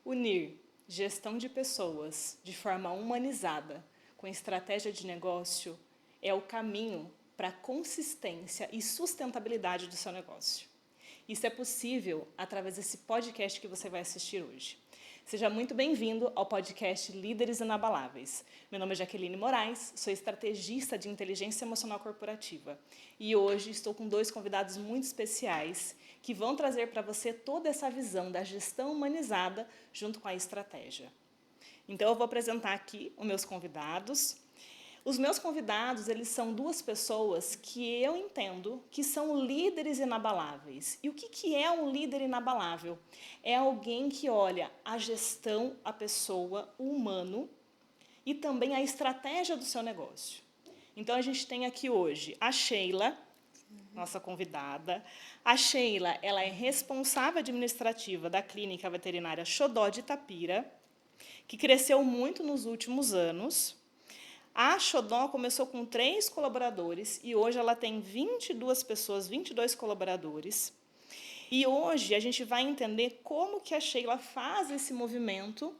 Unir gestão de pessoas de forma humanizada com estratégia de negócio é o caminho para a consistência e sustentabilidade do seu negócio. Isso é possível através desse podcast que você vai assistir hoje. Seja muito bem-vindo ao podcast Líderes Inabaláveis. Meu nome é Jaqueline Moraes, sou estrategista de inteligência emocional corporativa. E hoje estou com dois convidados muito especiais que vão trazer para você toda essa visão da gestão humanizada junto com a estratégia. Então, eu vou apresentar aqui os meus convidados. Os meus convidados, eles são duas pessoas que eu entendo que são líderes inabaláveis. E o que é um líder inabalável? É alguém que olha a gestão, a pessoa, o humano e também a estratégia do seu negócio. Então, a gente tem aqui hoje a Sheila, nossa convidada. A Sheila, ela é responsável administrativa da Clínica Veterinária Xodó de Itapira, que cresceu muito nos últimos anos. A Xodó começou com 3 colaboradores e hoje ela tem 22 pessoas, 22 colaboradores. E hoje a gente vai entender como que a Sheila faz esse movimento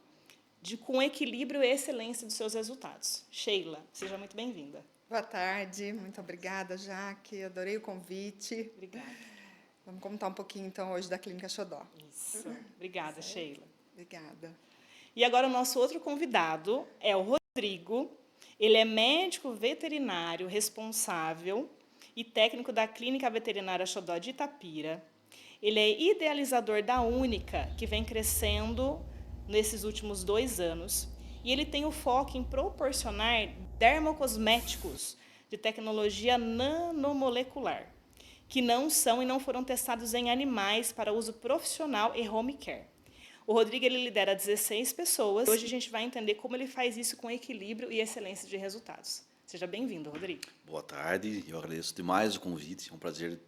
com equilíbrio e excelência dos seus resultados. Sheila, seja muito bem-vinda. Boa tarde, muito obrigada, Jaque. Adorei o convite. Obrigada. Vamos contar um pouquinho, então, hoje da Clínica Xodó. Isso. Obrigada, Sheila. Obrigada. E agora o nosso outro convidado é o Rodrigo. Ele é médico veterinário responsável e técnico da Clínica Veterinária Xodó de Itapira. Ele é idealizador da Única, que vem crescendo nesses últimos 2 anos. E ele tem o foco em proporcionar dermocosméticos de tecnologia nanomolecular, que não são e não foram testados em animais para uso profissional e home care. O Rodrigo, ele lidera 16 pessoas. Hoje a gente vai entender como ele faz isso com equilíbrio e excelência de resultados. Seja bem-vindo, Rodrigo. Boa tarde, eu agradeço demais o convite. É um prazer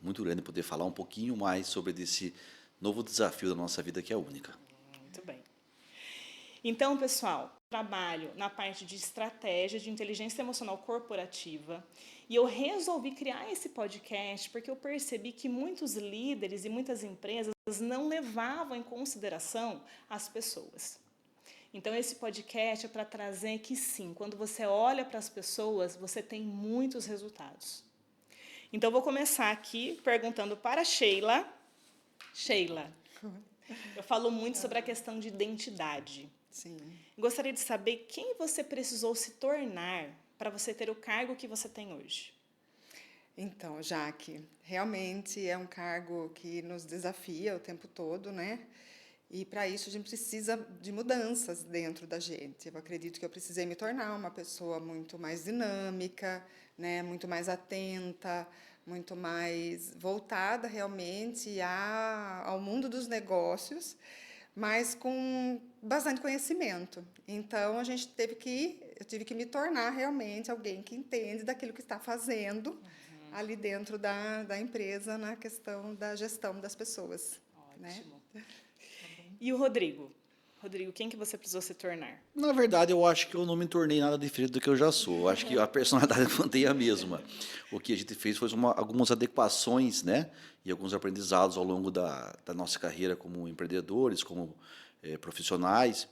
muito grande poder falar um pouquinho mais sobre esse novo desafio da nossa vida, que é a Única. Muito bem. Então, pessoal, trabalho na parte de estratégia de inteligência emocional corporativa e eu resolvi criar esse podcast porque eu percebi que muitos líderes e muitas empresas não levavam em consideração as pessoas. Então, esse podcast é para trazer que, sim, quando você olha para as pessoas, você tem muitos resultados. Então, eu vou começar aqui perguntando para a Sheila. Sheila, eu falo muito sobre a questão de identidade. Sim. Gostaria de saber quem você precisou se tornar para você ter o cargo que você tem hoje. Então, Jaque, realmente é um cargo que nos desafia o tempo todo, né? E, para isso, a gente precisa de mudanças dentro da gente. Eu acredito que eu precisei me tornar uma pessoa muito mais dinâmica, né? Muito mais atenta, muito mais voltada realmente ao mundo dos negócios, mas com bastante conhecimento. Então, eu tive que me tornar realmente alguém que entende daquilo que está fazendo ali dentro da empresa, na questão da gestão das pessoas. Ótimo. Né? E o Rodrigo? Rodrigo, quem que você precisou se tornar? Na verdade, eu acho que eu não me tornei nada diferente do que eu já sou. Eu acho que a personalidade mantém a mesma. O que a gente fez foi algumas adequações, né? E alguns aprendizados ao longo da nossa carreira como empreendedores, como profissionais,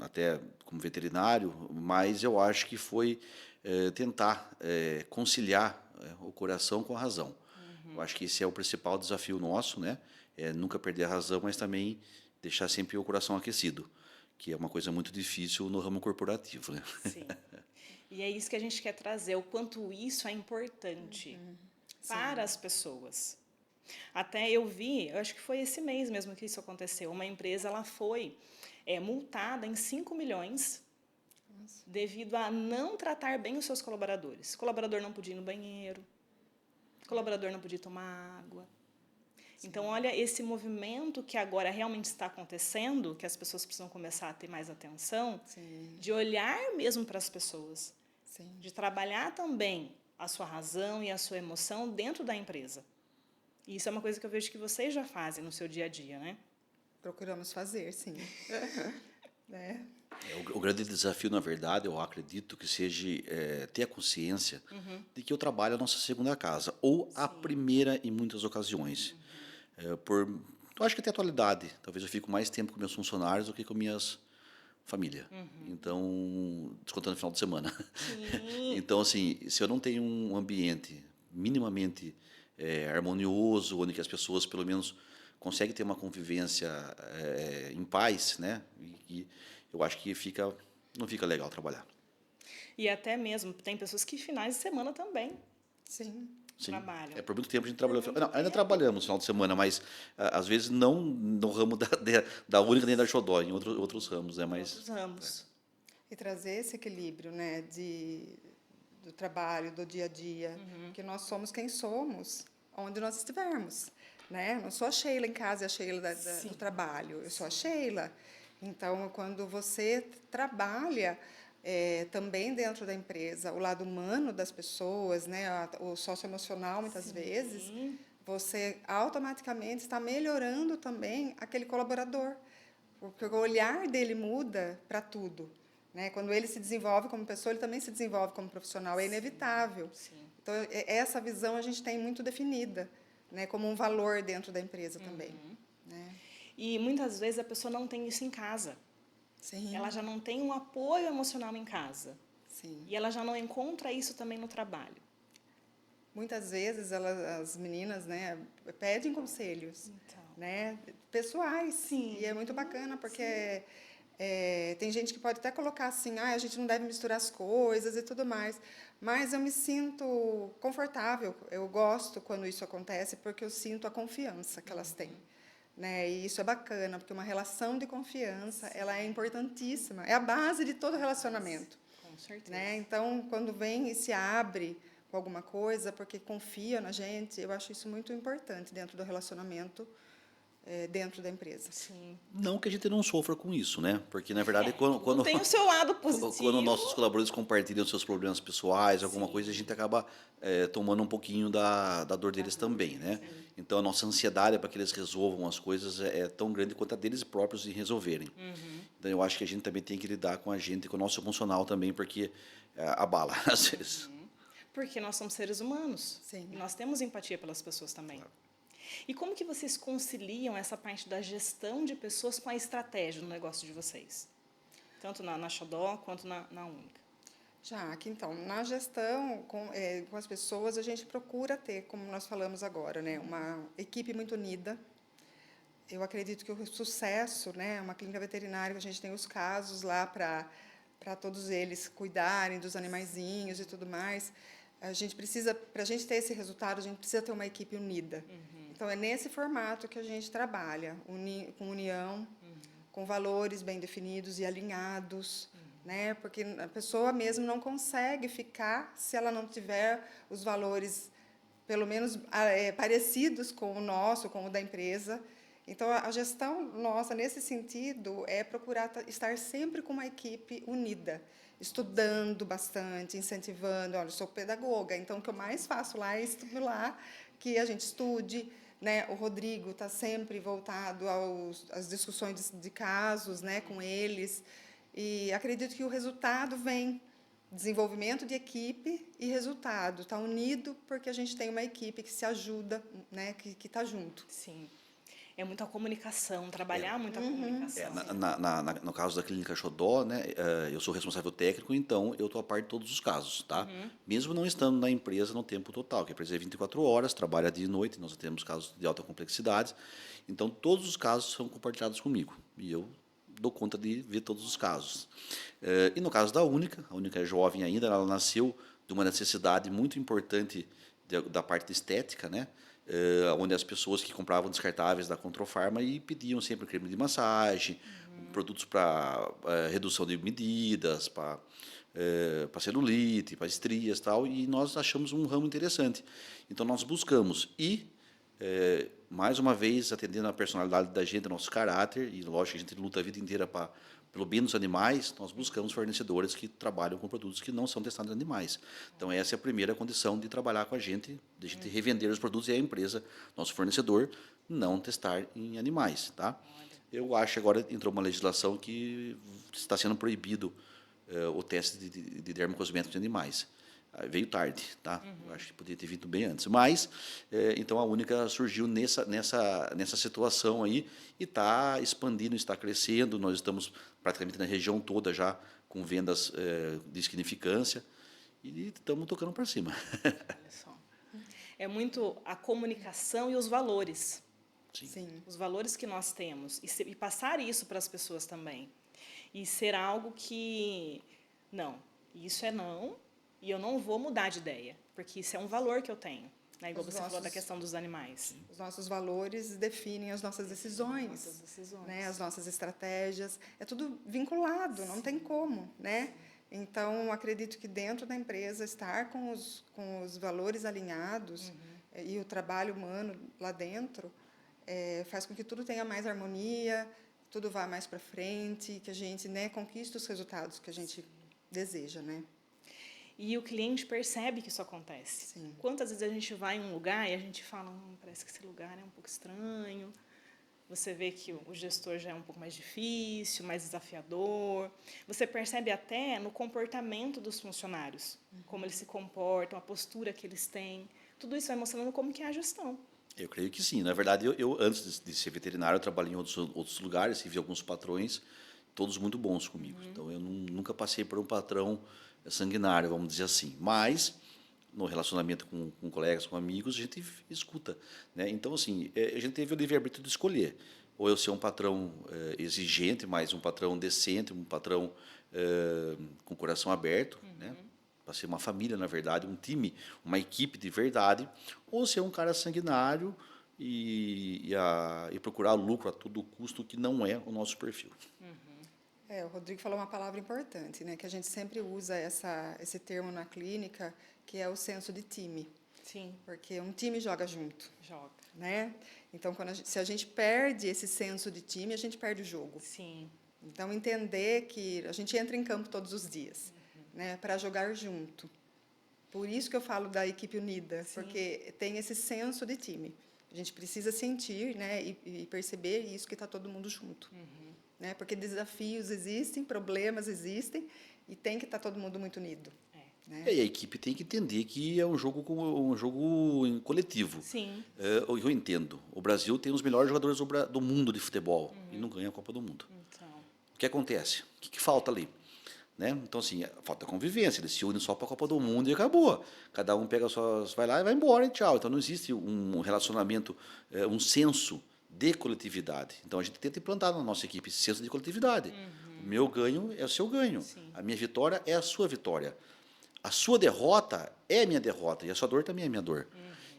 até como veterinário, mas eu acho que foi tentar conciliar o coração com a razão. Eu acho que esse é o principal desafio nosso, né? Nunca perder a razão, mas também deixar sempre o coração aquecido, que é uma coisa muito difícil no ramo corporativo, né? Sim. E é isso que a gente quer trazer, o quanto isso é importante para as pessoas. Até eu acho que foi esse mês mesmo que isso aconteceu, uma empresa ela foi multada em 5 milhões devido a não tratar bem os seus colaboradores. O colaborador não podia ir no banheiro, o colaborador não podia tomar água. Então, olha, esse movimento que agora realmente está acontecendo, que as pessoas precisam começar a ter mais atenção, de olhar mesmo para as pessoas, de trabalhar também a sua razão e a sua emoção dentro da empresa. E isso é uma coisa que eu vejo que vocês já fazem no seu dia a dia, né? Procuramos fazer, sim. O grande desafio, na verdade, eu acredito que seja ter a consciência de que o trabalho é a nossa segunda casa, ou a primeira em muitas ocasiões. Por Eu acho que até a atualidade, talvez eu fico mais tempo com meus funcionários do que com minhas família. Então, descontando o final de semana. Sim. Então, assim, se eu não tenho um ambiente minimamente harmonioso, onde que as pessoas, pelo menos, conseguem ter uma convivência em paz, né? E eu acho que não fica legal trabalhar. E até mesmo, tem pessoas que finais de semana também Sim. Sim. trabalham. Por muito tempo a gente trabalhou. muito Não, ainda tempo. trabalhamos no final de semana, mas às vezes não no ramo da Única nem da Xodó, em outros ramos, né? Mas Outros ramos. E trazer esse equilíbrio, né, do trabalho, do dia a dia, que nós somos quem somos, onde nós estivermos, né? Não sou a Sheila em casa e a Sheila Sim. do trabalho, eu sou a Sheila. Então, quando você trabalha também dentro da empresa, o lado humano das pessoas, né, o socioemocional, muitas vezes, você automaticamente está melhorando também aquele colaborador, porque o olhar dele muda para tudo. Né? Quando ele se desenvolve como pessoa, ele também se desenvolve como profissional, é inevitável. Sim. Então, essa visão a gente tem muito definida, né? Como um valor dentro da empresa também. Né? E muitas vezes a pessoa não tem isso em casa. Sim. Ela já não tem um apoio emocional em casa. Sim. E ela já não encontra isso também no trabalho. Muitas vezes as meninas, né, pedem conselhos, Então. né, pessoais. Sim. E é muito bacana porque tem gente que pode até colocar assim, a gente não deve misturar as coisas e tudo mais. Mas eu me sinto confortável. Eu gosto quando isso acontece porque eu sinto a confiança que elas têm. Né? E isso é bacana, porque uma relação de confiança, ela é importantíssima. É a base de todo relacionamento. Com certeza. Né? Então, quando vem e se abre com alguma coisa, porque confia na gente, eu acho isso muito importante dentro do relacionamento, dentro da empresa. Sim. não que a gente não sofra com isso, né? Porque, na verdade, quando Tem o seu lado positivo. quando nossos colaboradores compartilham seus problemas pessoais, alguma coisa, a gente acaba tomando um pouquinho da dor deles também, né? Então, a nossa ansiedade para que eles resolvam as coisas é tão grande quanto a deles próprios em resolverem. Então, eu acho que a gente também tem que lidar com a gente, com o nosso emocional também, porque abala, às vezes. Porque nós somos seres humanos. Sim. E nós temos empatia pelas pessoas também. Claro. E como que vocês conciliam essa parte da gestão de pessoas com a estratégia no negócio de vocês? Tanto na Xodó quanto na Única. Já que, então, na gestão com as pessoas, a gente procura ter, como nós falamos agora, né, uma equipe muito unida. Eu acredito que o sucesso, né, uma clínica veterinária, que a gente tem os casos lá para todos eles cuidarem dos animaizinhos e tudo mais, a gente precisa, para a gente ter esse resultado, a gente precisa ter uma equipe unida. Então, é nesse formato que a gente trabalha, com união, com valores bem definidos e alinhados, né? Porque a pessoa mesmo não consegue ficar se ela não tiver os valores, pelo menos, parecidos com o nosso, com o da empresa. Então, a gestão nossa, nesse sentido, é procurar estar sempre com uma equipe unida, estudando bastante, incentivando. Olha, eu sou pedagoga, então o que eu mais faço lá é estimular que a gente estude. Né? O Rodrigo está sempre voltado às discussões de casos, né, com eles. E acredito que o resultado vem. Desenvolvimento de equipe e resultado. Está unido porque a gente tem uma equipe que se ajuda, né, que está junto. Sim. É muita comunicação, trabalhar muita comunicação. No caso da Clínica Xodó, né, eu sou responsável técnico, então eu estou a par de todos os casos, tá? Mesmo não estando na empresa no tempo total, que a empresa é 24 horas, trabalha dia e noite, nós temos casos de alta complexidade, então todos os casos são compartilhados comigo, e eu dou conta de ver todos os casos. E no caso da Única, a Única é jovem ainda, ela nasceu de uma necessidade muito importante da parte estética, né? Onde as pessoas que compravam descartáveis da Controfarma e pediam sempre creme de massagem, produtos para redução de medidas, para celulite, para estrias e tal, e nós achamos um ramo interessante. Então, nós buscamos mais uma vez, atendendo a personalidade da gente, nosso caráter, e lógico que a gente luta a vida inteira pelo bem dos animais, nós buscamos fornecedores que trabalham com produtos que não são testados em animais. Então, essa é a primeira condição de trabalhar com a gente revender os produtos e a empresa, nosso fornecedor, não testar em animais. Tá? Eu acho que agora entrou uma legislação que está sendo proibido o teste de dermocosméticos em animais. Veio tarde, tá? Eu acho que poderia ter vindo bem antes. Mas, então, a Única surgiu nessa situação aí e está expandindo, está crescendo. Nós estamos praticamente na região toda já com vendas de significância e estamos tocando para cima. Olha só. É muito a comunicação e os valores. Sim. Os valores que nós temos. E passar isso para as pessoas também. E ser algo que, não, isso é não, e eu não vou mudar de ideia, porque isso é um valor que eu tenho. Né? Igual você falou da questão dos animais. Os nossos valores definem as nossas decisões, Nossas decisões. né? As nossas estratégias. É tudo vinculado, não tem como, né? Então, acredito que dentro da empresa, estar com os valores alinhados e o trabalho humano lá dentro faz com que tudo tenha mais harmonia, tudo vá mais para frente, que a gente, né, conquiste os resultados que a gente deseja, né? E o cliente percebe que isso acontece. Sim. Quantas vezes a gente vai em um lugar e a gente fala, parece que esse lugar é um pouco estranho. Você vê que o gestor já é um pouco mais difícil, mais desafiador. Você percebe até no comportamento dos funcionários, como eles se comportam, a postura que eles têm. Tudo isso vai mostrando como que é a gestão. Eu creio que sim. Na verdade, eu antes de ser veterinário, eu trabalhei em outros lugares e vi alguns patrões, todos muito bons comigo. Então, eu nunca passei por um patrão sanguinário, vamos dizer assim. Mas, no relacionamento com colegas, com amigos, a gente escuta. Né? Então, assim, a gente teve o livre-arbítrio de escolher. Ou eu ser um patrão exigente, mas um patrão decente, um patrão com coração aberto, né? Para ser uma família, na verdade, um time, uma equipe de verdade, ou ser um cara sanguinário e procurar lucro a todo custo, que não é o nosso perfil. O Rodrigo falou uma palavra importante, né? Que a gente sempre usa esse termo na clínica, que é o senso de time. Sim. Porque um time joga junto. Joga. Né? Então, se a gente perde esse senso de time, a gente perde o jogo. Sim. Então, entender que a gente entra em campo todos os dias, né, para jogar junto. Por isso que eu falo da equipe unida, porque tem esse senso de time. A gente precisa sentir, né, e perceber isso, que está todo mundo junto. Né? Porque desafios existem, problemas existem, e tem que estar todo mundo muito unido. Né? E a equipe tem que entender que é um jogo coletivo. Sim. Eu entendo. O Brasil tem os melhores jogadores do mundo de futebol e não ganha a Copa do Mundo. Então. O que acontece? O que falta ali? Né? Então, assim, falta convivência. Eles se unem só para a Copa do Mundo e acabou. Cada um pega suas... vai lá e vai embora e tchau. Então, não existe um relacionamento, um senso de coletividade. Então, a gente tenta implantar na nossa equipe esse senso de coletividade. O meu ganho é o seu ganho. Sim. A minha vitória é a sua vitória. A sua derrota é a minha derrota e a sua dor também é a minha dor.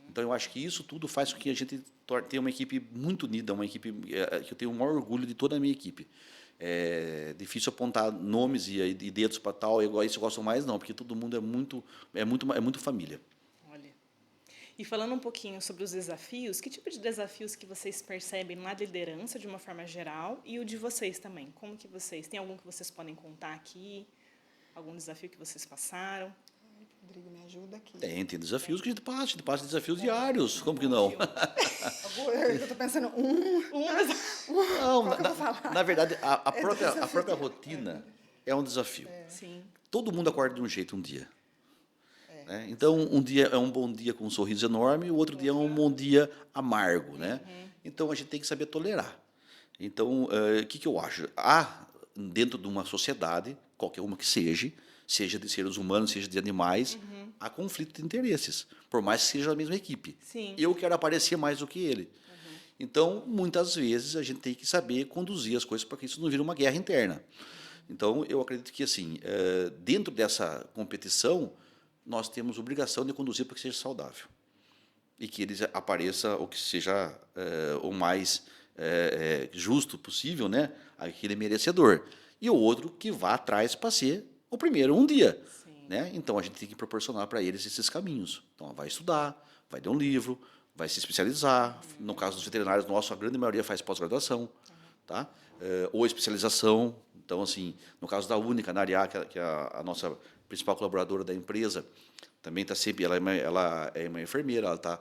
Então, eu acho que isso tudo faz com que a gente tenha uma equipe muito unida, uma equipe que eu tenho o maior orgulho de toda a minha equipe. É difícil apontar nomes e dedos para tal, igual isso eu gosto mais, não, porque todo mundo é muito família. Olha. E falando um pouquinho sobre os desafios, que tipo de desafios que vocês percebem na liderança de uma forma geral e o de vocês também? Como que vocês, tem algum que vocês podem contar aqui? Algum desafio que vocês passaram? Rodrigo, me ajuda aqui. Tem desafios que a gente passa desafios diários, como que não? Eu estou pensando, Não, na verdade, a própria rotina é um desafio. Sim. Todo mundo acorda de um jeito um dia. Né? Então, um dia é um bom dia com um sorriso enorme, e o outro dia é um bom dia amargo. Né? Então, a gente tem que saber tolerar. Então, o que eu acho? Há, dentro de uma sociedade, qualquer uma que seja de seres humanos, seja de animais, há conflito de interesses, por mais que seja a mesma equipe. Sim. Eu quero aparecer mais do que ele. Então, muitas vezes, a gente tem que saber conduzir as coisas para que isso não vire uma guerra interna. Então, eu acredito que, assim, dentro dessa competição, nós temos obrigação de conduzir para que seja saudável. E que ele apareça, ou que seja o mais justo possível, né? Aquele merecedor. E o outro que vá atrás para ser o primeiro um dia. Né? Então, a gente tem que proporcionar para eles esses caminhos. Então, vai estudar, vai ler um livro, vai se especializar. No caso dos veterinários nossos, a grande maioria faz pós-graduação, tá? Ou especialização. Então, assim, no caso da Única, na Ariá, que é a nossa principal colaboradora da empresa, também está sempre... Ela é uma enfermeira, ela está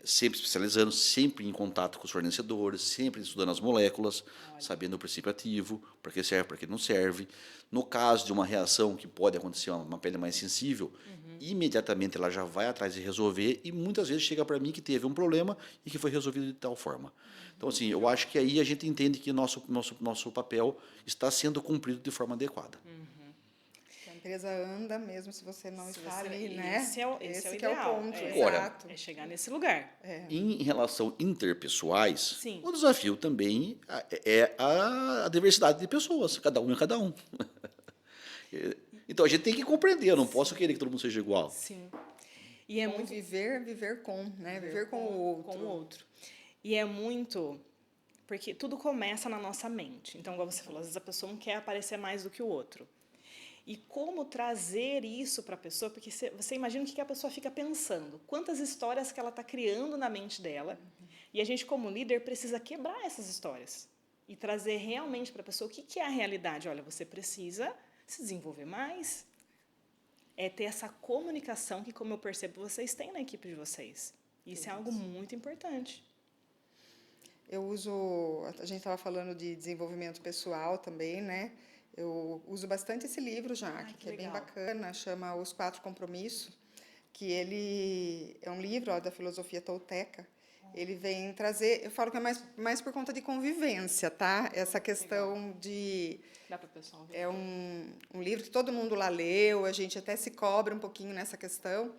sempre especializando, sempre em contato com os fornecedores, sempre estudando as moléculas, sabendo o princípio ativo, para que serve, para que não serve. No caso de uma reação que pode acontecer, uma pele mais sensível, imediatamente ela já vai atrás de resolver e muitas vezes chega para mim que teve um problema e que foi resolvido de tal forma. Então, assim, eu acho que aí a gente entende que nosso papel está sendo cumprido de forma adequada. Que a empresa anda mesmo se você não Se está você- ali, né? esse é o que é o ideal. ponto, Agora, exato. É chegar nesse lugar. Em relação interpessoais, Sim. o desafio também é a diversidade de pessoas, cada um é cada um. Então a gente tem que compreender, eu não posso querer que todo mundo seja igual. Sim. E é muito Viver com, né? Viver com o outro. com o outro. E é muito porque tudo começa na nossa mente. Então, igual você falou, às vezes a pessoa não quer aparecer mais do que o outro. E como trazer isso para a pessoa, porque você imagina o que a pessoa fica pensando, quantas histórias que ela está criando na mente dela, e a gente, como líder, precisa quebrar essas histórias e trazer realmente para a pessoa o que é a realidade. Olha, você precisa se desenvolver mais, é ter essa comunicação que, como eu percebo, vocês têm na equipe de vocês. Isso é algo muito importante. Eu uso, a gente estava falando de desenvolvimento pessoal também, né? Eu uso bastante esse livro, Jaque, que é bem legal. bacana, chama Os Quatro Compromissos, que ele é um livro da filosofia tolteca. Ele vem trazer, eu falo que é mais por conta de convivência, tá? Essa questão de... Dá para o pessoal ver? É um livro que todo mundo lá leu, a gente até se cobra um pouquinho nessa questão,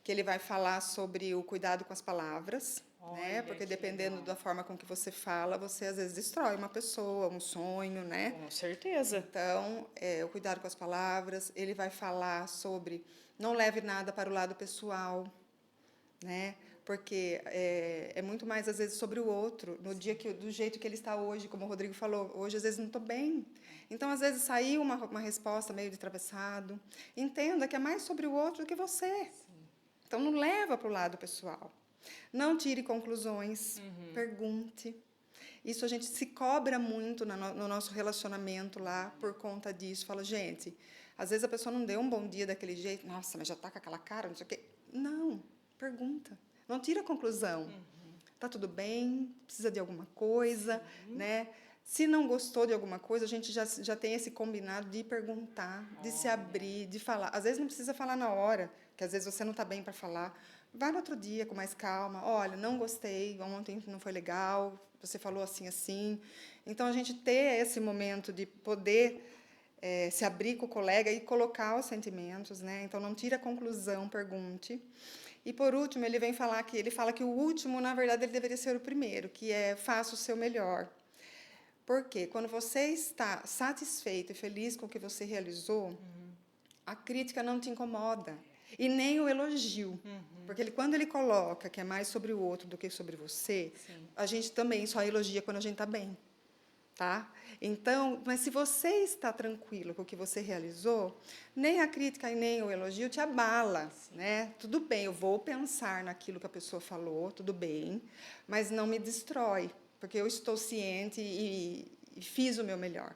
que ele vai falar sobre o cuidado com as palavras, né? Olha, Porque que dependendo legal. da forma com que você fala, você às vezes destrói uma pessoa, um sonho, né? Com certeza. Então, o cuidado com as palavras, ele vai falar sobre não leve nada para o lado pessoal, né? Porque é muito mais, às vezes, sobre o outro, no dia do jeito que ele está hoje, como o Rodrigo falou, hoje, às vezes, não estou bem. Então, às vezes, saiu uma resposta meio de atravessado. Entenda que é mais sobre o outro do que você. Então, não leva para o lado pessoal. Não tire conclusões, pergunte. Isso a gente se cobra muito no nosso relacionamento lá por conta disso. Fala, gente, às vezes a pessoa não deu um bom dia daquele jeito. Nossa, mas já está com aquela cara, não sei o quê. Não, pergunta. Não tira conclusão. Está tudo bem? Precisa de alguma coisa, né? Se não gostou de alguma coisa, a gente já tem esse combinado de perguntar, de se abrir, de falar. Às vezes não precisa falar na hora, que às vezes você não está bem para falar. Vai no outro dia com mais calma. Olha, não gostei, ontem não foi legal, você falou assim, assim. Então, a gente ter esse momento de poder se abrir com o colega e colocar os sentimentos, né? Então, não tira a conclusão, pergunte. E, por último, ele fala que o último, na verdade, ele deveria ser o primeiro, que é faça o seu melhor. Porque quando você está satisfeito e feliz com o que você realizou, a crítica não te incomoda. E nem o elogio. Porque quando ele coloca que é mais sobre o outro do que sobre você, a gente também só elogia quando a gente está bem. Tá? Então, mas se você está tranquilo com o que você realizou, nem a crítica e nem o elogio te abala, né? Tudo bem, eu vou pensar naquilo que a pessoa falou, tudo bem, mas não me destrói, porque eu estou ciente e fiz o meu melhor.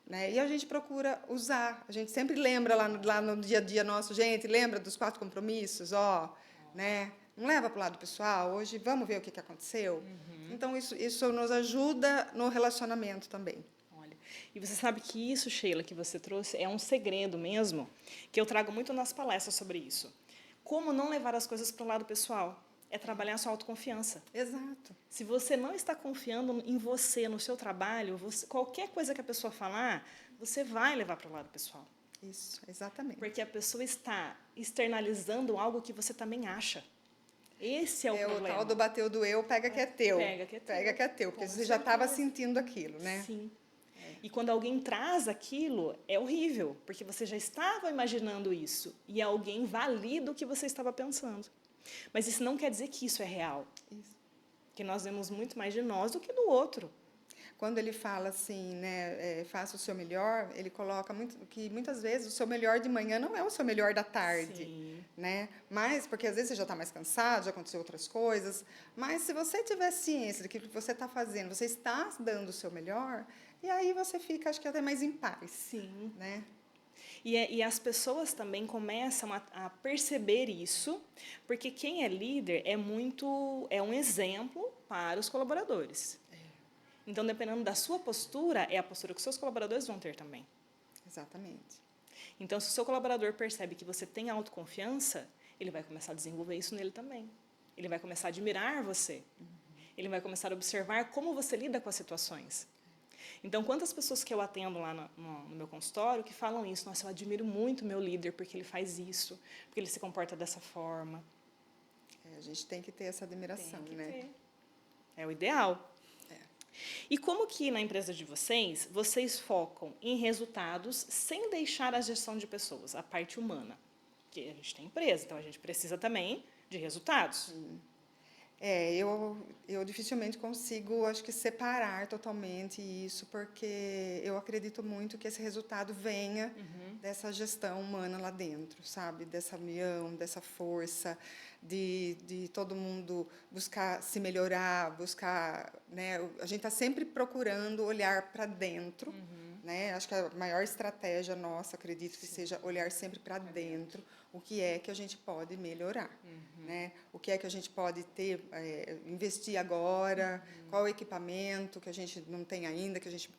Né? E a gente procura usar, a gente sempre lembra lá no dia a dia nosso, gente, lembra dos 4 compromissos, né? Não leva para o lado pessoal, hoje vamos ver o que aconteceu. Então, isso nos ajuda no relacionamento também. Olha, e você sabe que isso, Sheila, que você trouxe, é um segredo mesmo, que eu trago muito nas palestras sobre isso. Como não levar as coisas para o lado pessoal? É trabalhar a sua autoconfiança. Exato. Se você não está confiando em você, no seu trabalho, qualquer coisa que a pessoa falar, você vai levar para o lado pessoal. Isso, exatamente. Porque a pessoa está externalizando algo que você também acha. Esse é o problema. O tal do bateu, doeu, pega que é teu. Pega que é teu. Pega que é teu, porque Com você já estava certeza. sentindo aquilo, né? Sim. E quando alguém traz aquilo, é horrível, porque você já estava imaginando isso e alguém valida o que você estava pensando. Mas isso não quer dizer que isso é real. Isso. Que nós vemos muito mais de nós do que do outro. Quando ele fala assim, né, faça o seu melhor, ele coloca que muitas vezes o seu melhor de manhã não é o seu melhor da tarde. Sim. Né? Mas, porque às vezes você já está mais cansado, já aconteceu outras coisas, mas se você tiver ciência do que você está fazendo, você está dando o seu melhor, e aí você fica, acho que até mais em paz. Sim. Né? E as pessoas também começam a perceber isso, porque quem é líder é um exemplo para os colaboradores. Então, dependendo da sua postura, é a postura que os seus colaboradores vão ter também. Exatamente. Então, se o seu colaborador percebe que você tem autoconfiança, ele vai começar a desenvolver isso nele também. Ele vai começar a admirar você. Ele vai começar a observar como você lida com as situações. Então, quantas pessoas que eu atendo lá no meu consultório que falam isso? Nossa, eu admiro muito o meu líder porque ele faz isso, porque ele se comporta dessa forma. A gente tem que ter essa admiração, Tem que né? ter. É o ideal. E como que na empresa de vocês focam em resultados sem deixar a gestão de pessoas, a parte humana? Porque a gente tem empresa, então a gente precisa também de resultados. Eu dificilmente consigo, acho que, separar totalmente isso, porque eu acredito muito que esse resultado venha dessa gestão humana lá dentro, sabe? Dessa união, dessa força, de todo mundo buscar se melhorar, buscar, né? A gente está sempre procurando olhar para dentro, né? Acho que a maior estratégia nossa, acredito que seja olhar sempre para dentro, o que é que a gente pode melhorar, né? O que é que a gente pode ter, investir agora, qual o equipamento que a gente não tem ainda, que a gente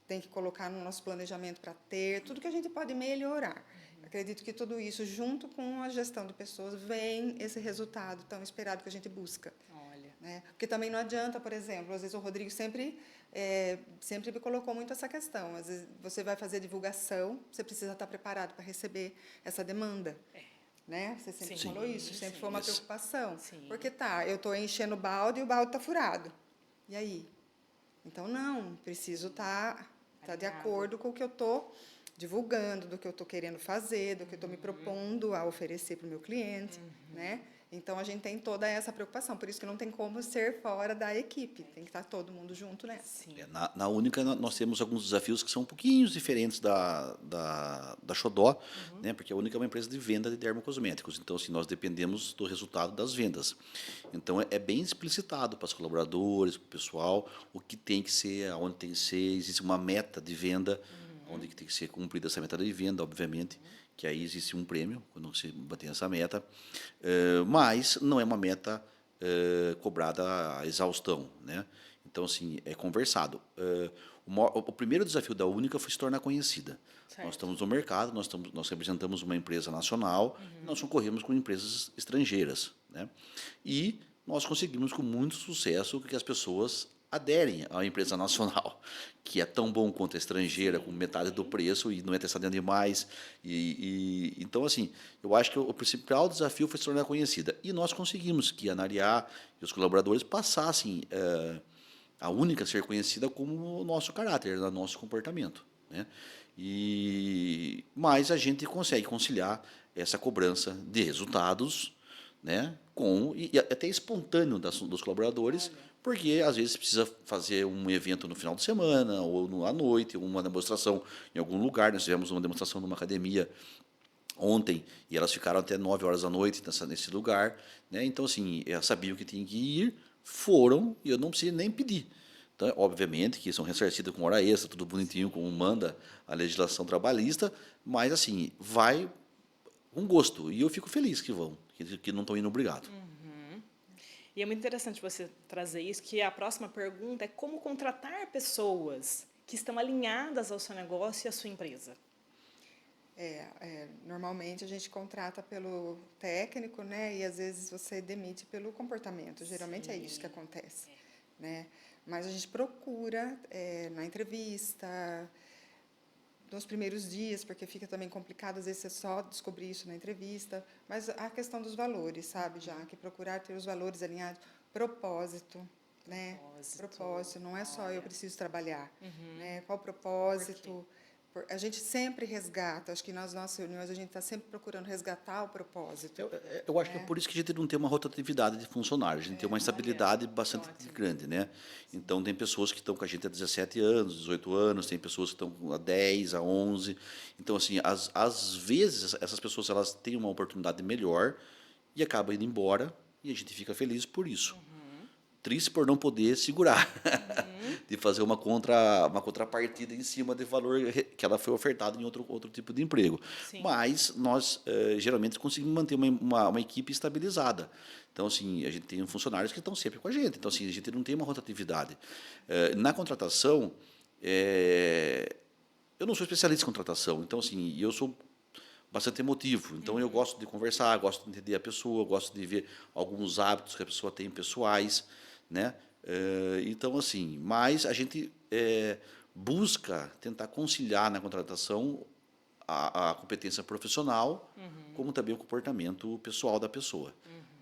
tem que colocar no nosso planejamento para ter, tudo que a gente pode melhorar. Acredito que tudo isso, junto com a gestão de pessoas, vem esse resultado tão esperado que a gente busca. Olha. Né? Porque também não adianta, por exemplo, às vezes o Rodrigo sempre me colocou muito essa questão. Às vezes você vai fazer divulgação, você precisa estar preparado para receber essa demanda. Né? Você sempre Sim, falou isso, sempre sim. foi uma preocupação. Sim. Porque eu estou enchendo o balde e o balde está furado. E aí? Então, não, preciso estar de acordo com o que eu estou divulgando, do que eu estou querendo fazer, do que eu estou me propondo a oferecer para o meu cliente, né? Então, a gente tem toda essa preocupação, por isso que não tem como ser fora da equipe, tem que estar todo mundo junto nessa. Sim. Na Única, nós temos alguns desafios que são um pouquinho diferentes da Xodó, né? Porque a Única é uma empresa de venda de dermocosméticos. Então, assim, nós dependemos do resultado das vendas. Então, é bem explicitado para os colaboradores, para o pessoal, o que tem que ser, aonde tem que ser. Existe uma meta de venda, onde tem que ser cumprida essa meta de venda, obviamente, que aí existe um prêmio quando você bater essa meta. Mas não é uma meta cobrada a exaustão, né? Então, assim, é conversado. O primeiro desafio da Única foi se tornar conhecida. Certo. Nós estamos no mercado, nós representamos uma empresa nacional, nós concorremos com empresas estrangeiras, né? E nós conseguimos com muito sucesso que as pessoas aderem à empresa nacional, que é tão bom quanto a estrangeira, com metade do preço e não é testado em animais. Então, assim, eu acho que o principal desafio foi se tornar conhecida. E nós conseguimos que a Nariá e os colaboradores passassem a Única a ser conhecida como o nosso caráter, o nosso comportamento, né? Mas a gente consegue conciliar essa cobrança de resultados, né, e até espontâneo dos colaboradores, porque às vezes precisa fazer um evento no final de semana ou à noite, uma demonstração em algum lugar. Nós tivemos uma demonstração numa academia ontem e elas ficaram até 9 horas da noite nesse lugar, né? Então, assim, elas sabiam que tinham que ir, foram e eu não precisei nem pedir. Então, obviamente que são ressarcidas com hora extra, tudo bonitinho, como manda a legislação trabalhista, mas, assim, vai com gosto. E eu fico feliz que vão, que não estão indo obrigado. E é muito interessante você trazer isso, que a próxima pergunta é como contratar pessoas que estão alinhadas ao seu negócio e à sua empresa. Normalmente a gente contrata pelo técnico, né? E às vezes você demite pelo comportamento. Geralmente é isso que acontece, né? Mas a gente procura na entrevista, nos primeiros dias, porque fica também complicado, às vezes você só descobrir isso na entrevista, mas a questão dos valores, sabe, já que procurar ter os valores alinhados, propósito, né? Propósito, não é só eu preciso trabalhar, né? Qual o propósito? A gente sempre resgata, acho que nas nossas reuniões a gente está sempre procurando resgatar o propósito. Eu acho que é por isso que a gente não tem uma rotatividade de funcionários, a gente tem uma estabilidade bastante grande, né? Então, tem pessoas que estão com a gente há 17 anos, 18 anos, tem pessoas que estão há 10, há 11. Então, assim, às vezes, essas pessoas elas têm uma oportunidade melhor e acabam indo embora e a gente fica feliz por isso. triste por não poder segurar, de fazer uma contrapartida em cima do valor que ela foi ofertada em outro tipo de emprego. Sim. Mas nós, geralmente, conseguimos manter uma equipe estabilizada. Então, assim, a gente tem funcionários que estão sempre com a gente. Então, assim, a gente não tem uma rotatividade. Na contratação, eu não sou especialista em contratação. Então, assim, eu sou bastante emotivo. Então, eu gosto de conversar, gosto de entender a pessoa, gosto de ver alguns hábitos que a pessoa tem pessoais, né? Então, assim, mas a gente busca tentar conciliar na contratação a competência profissional, como também o comportamento pessoal da pessoa.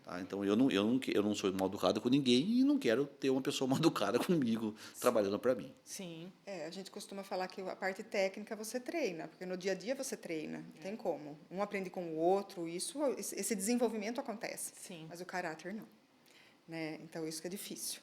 Tá? Então, eu não sou mal educado com ninguém e não quero ter uma pessoa mal educada comigo trabalhando para mim. Sim. A gente costuma falar que a parte técnica você treina, porque no dia a dia você treina, não tem como. Um aprende com o outro, esse desenvolvimento acontece. Sim. Mas o caráter não, né? Então isso que é difícil.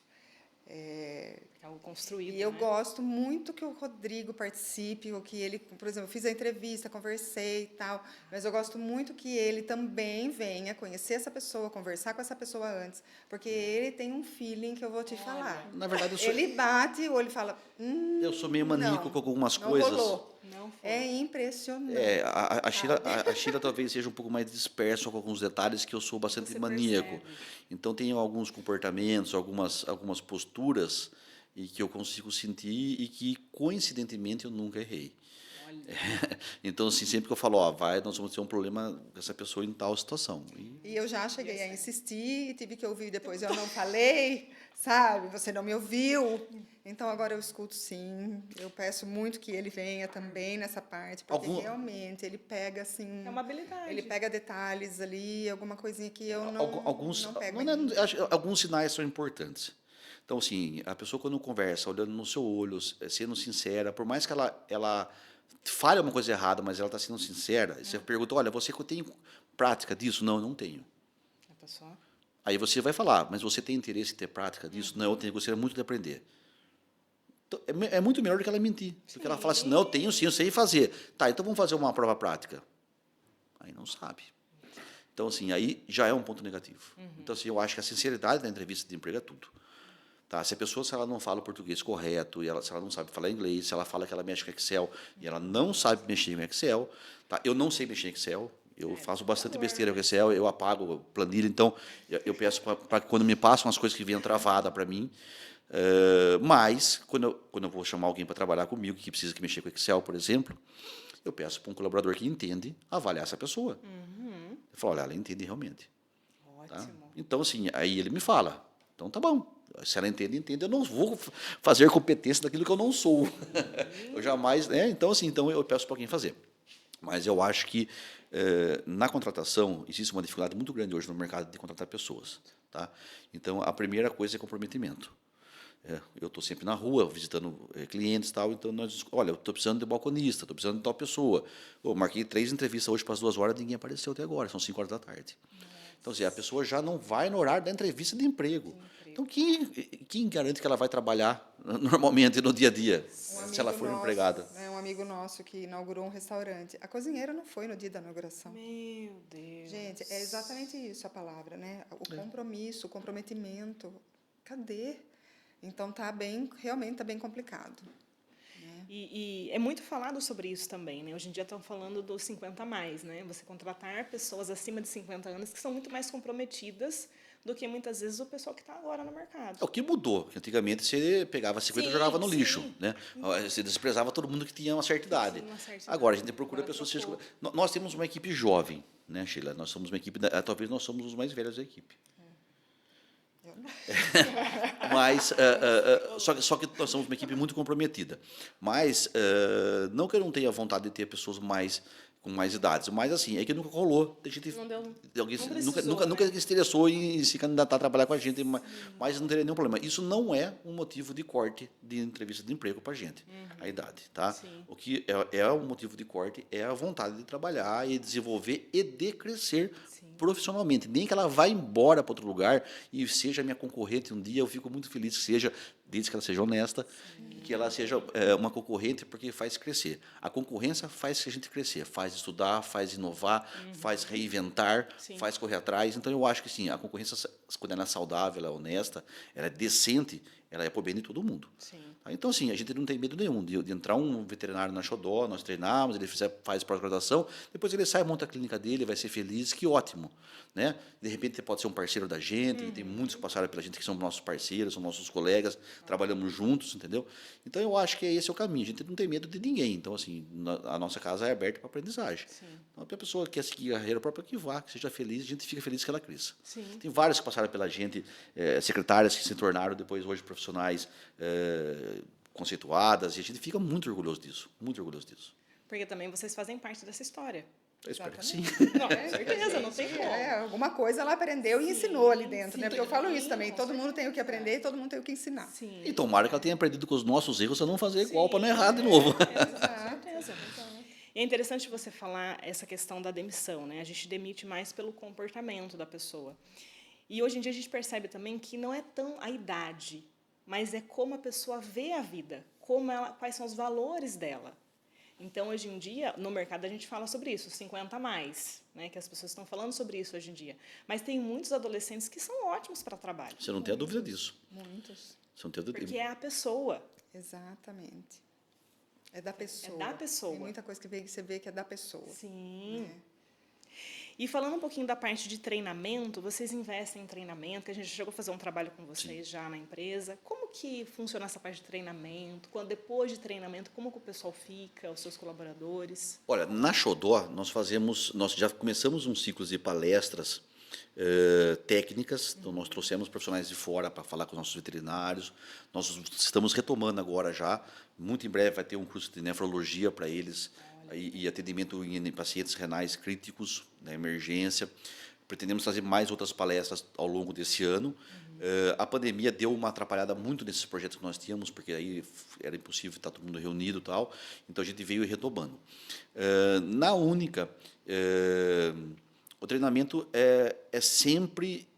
É algo construído. E eu né? gosto muito que o Rodrigo participe, ou que ele, por exemplo, eu fiz a entrevista, conversei e tal, mas eu gosto muito que ele também venha conhecer essa pessoa, conversar com essa pessoa antes, porque ele tem um feeling que eu vou te falar. Na verdade, Ele bate o olho e fala, eu sou meio maníaco não, com algumas não coisas. rolou. Não foi. É impressionante. A Sheila talvez seja um pouco mais dispersa com alguns detalhes, que eu sou bastante Você maníaco. percebe. Então, tem alguns comportamentos, algumas posturas e que eu consigo sentir e que, coincidentemente, eu nunca errei. Olha. Então, assim, sempre que eu falo, nós vamos ter um problema com essa pessoa em tal situação. E eu já cheguei a insistir, tive que ouvir depois, eu não falei, sabe? Você não me ouviu. Então, agora eu escuto sim. Eu peço muito que ele venha também nessa parte, porque realmente ele pega, assim... É uma habilidade. Ele pega detalhes ali, alguma coisinha que eu não pego. Alguns sinais são importantes. Então, assim, a pessoa quando conversa, olhando no seu olho, sendo sincera, por mais que ela fale uma coisa errada, mas ela está sendo sincera, você pergunta, olha, você tem prática disso? Não, eu não tenho. A pessoa... Aí você vai falar, mas você tem interesse em ter prática disso? Não, eu gostaria muito de aprender. Então, é muito melhor do que ela mentir. Porque ela fala assim, não, eu tenho sim, eu sei fazer. Tá, então vamos fazer uma prova prática. Aí não sabe. Então, assim, aí já é um ponto negativo. Então, assim, eu acho que a sinceridade da entrevista de emprego é tudo. Tá? Se ela não fala o português correto, se ela não sabe falar inglês, se ela fala que ela mexe com Excel e ela não sabe mexer com Excel, tá? Eu não sei mexer em Excel, eu faço bastante besteira com Excel, eu apago planilha, então eu peço para que quando me passam as coisas que vêm travada para mim, mas quando eu vou chamar alguém para trabalhar comigo que precisa que mexer com Excel, por exemplo, eu peço para um colaborador que entende avaliar essa pessoa. Eu falo, olha, ela entende realmente. Tá? Ótimo. Então, assim, aí ele me fala, então tá bom. Se ela entende, eu não vou fazer competência daquilo que eu não sou. Eu jamais, né? Então, assim, eu peço para alguém fazer. Mas eu acho que na contratação existe uma dificuldade muito grande hoje no mercado de contratar pessoas. Tá? Então, a primeira coisa é comprometimento. Eu estou sempre na rua, visitando clientes e tal, então olha, eu estou precisando de balconista, estou precisando de tal pessoa. Eu marquei 3 entrevistas hoje para as 2 horas, ninguém apareceu até agora, são 5 horas da tarde. Então, assim, a pessoa já não vai no horário da entrevista de emprego. Então, quem garante que ela vai trabalhar normalmente no dia a dia, se ela for empregada? Um amigo nosso que inaugurou um restaurante. A cozinheira não foi no dia da inauguração. Meu Deus. Gente, é exatamente isso a palavra, né? O compromisso, o comprometimento. Cadê? Então, realmente está bem complicado. E é muito falado sobre isso também, né? Hoje em dia estão falando dos 50 a mais, né? Você contratar pessoas acima de 50 anos que são muito mais comprometidas do que muitas vezes o pessoal que está agora no mercado. O que mudou? Que antigamente você pegava 50 e jogava no lixo, né? Você desprezava todo mundo que tinha uma certa idade. Agora a gente procura pessoas. Nós temos uma equipe jovem, né, Sheila? Nós somos uma equipe, talvez nós somos os mais velhos da equipe. Mas só que nós somos uma equipe muito comprometida. Mas não que eu não tenha vontade de ter pessoas com mais idades, mas assim, é que nunca rolou. Tem gente, alguém nunca se interessou em se candidatar a trabalhar com a gente, mas não teria nenhum problema. Isso não é um motivo de corte de entrevista de emprego para a gente, a idade. Tá? O que é um motivo de corte é a vontade de trabalhar e desenvolver e de crescer profissionalmente. Nem que ela vá embora para outro lugar e seja minha concorrente um dia, eu fico muito feliz que seja, desde que ela seja honesta, que ela seja uma concorrente, porque faz crescer. A concorrência faz a gente crescer, faz estudar, faz inovar, faz reinventar, faz correr atrás. Então, eu acho que sim, a concorrência quando ela é saudável, ela é honesta, ela é decente, ela é por bem de todo mundo. Sim. Então, assim, a gente não tem medo nenhum de entrar um veterinário na Xodó, nós treinamos, ele faz pós-graduação, depois ele sai, monta a clínica dele, vai ser feliz, que ótimo. Né? De repente, ele pode ser um parceiro da gente, e tem muitos que passaram pela gente que são nossos parceiros, são nossos colegas, trabalhamos juntos, entendeu? Então, eu acho que esse é o caminho, a gente não tem medo de ninguém. Então, assim, a nossa casa é aberta para aprendizagem. Sim. Então, a pessoa que quer seguir a carreira própria, que vá, que seja feliz, a gente fica feliz que ela cresça. Sim. Tem vários que passaram pela gente, secretárias que se tornaram depois hoje profissionais conceituadas, e a gente fica muito orgulhoso disso, muito orgulhoso disso. Porque também vocês fazem parte dessa história. Eu espero que sim. Não, com certeza, não tem como. Alguma coisa ela aprendeu e ensinou ali dentro, né? Porque eu falo isso também, com todo mundo tem o que aprender e todo mundo tem o que ensinar. Sim. E tomara que ela tenha aprendido com os nossos erros, para não fazer igual, para não errar de novo. Com certeza. E é interessante você falar essa questão da demissão, né? A gente demite mais pelo comportamento da pessoa. E hoje em dia a gente percebe também que não é tão a idade, mas é como a pessoa vê a vida, quais são os valores dela. Então, hoje em dia, no mercado a gente fala sobre isso, 50 a mais, né, que as pessoas estão falando sobre isso hoje em dia. Mas tem muitos adolescentes que são ótimos para trabalho. Você não tem a dúvida disso. Muitos. Você não tem a dúvida. Porque é a pessoa. Exatamente. É da pessoa. É da pessoa. Tem muita coisa que você vê que é da pessoa. Sim. E falando um pouquinho da parte de treinamento, vocês investem em treinamento, que a gente chegou a fazer um trabalho com vocês já na empresa. Como que funciona essa parte de treinamento? Depois de treinamento, como que o pessoal fica, os seus colaboradores? Olha, na Xodó, nós já começamos um ciclo de palestras técnicas, então nós trouxemos profissionais de fora para falar com os nossos veterinários, nós estamos retomando agora já, muito em breve vai ter um curso de nefrologia para eles, e atendimento em pacientes renais críticos, na emergência. Pretendemos fazer mais outras palestras ao longo desse ano. A pandemia deu uma atrapalhada muito nesses projetos que nós tínhamos, porque aí era impossível estar todo mundo reunido e tal, então a gente veio retomando. Na Única, o treinamento é sempre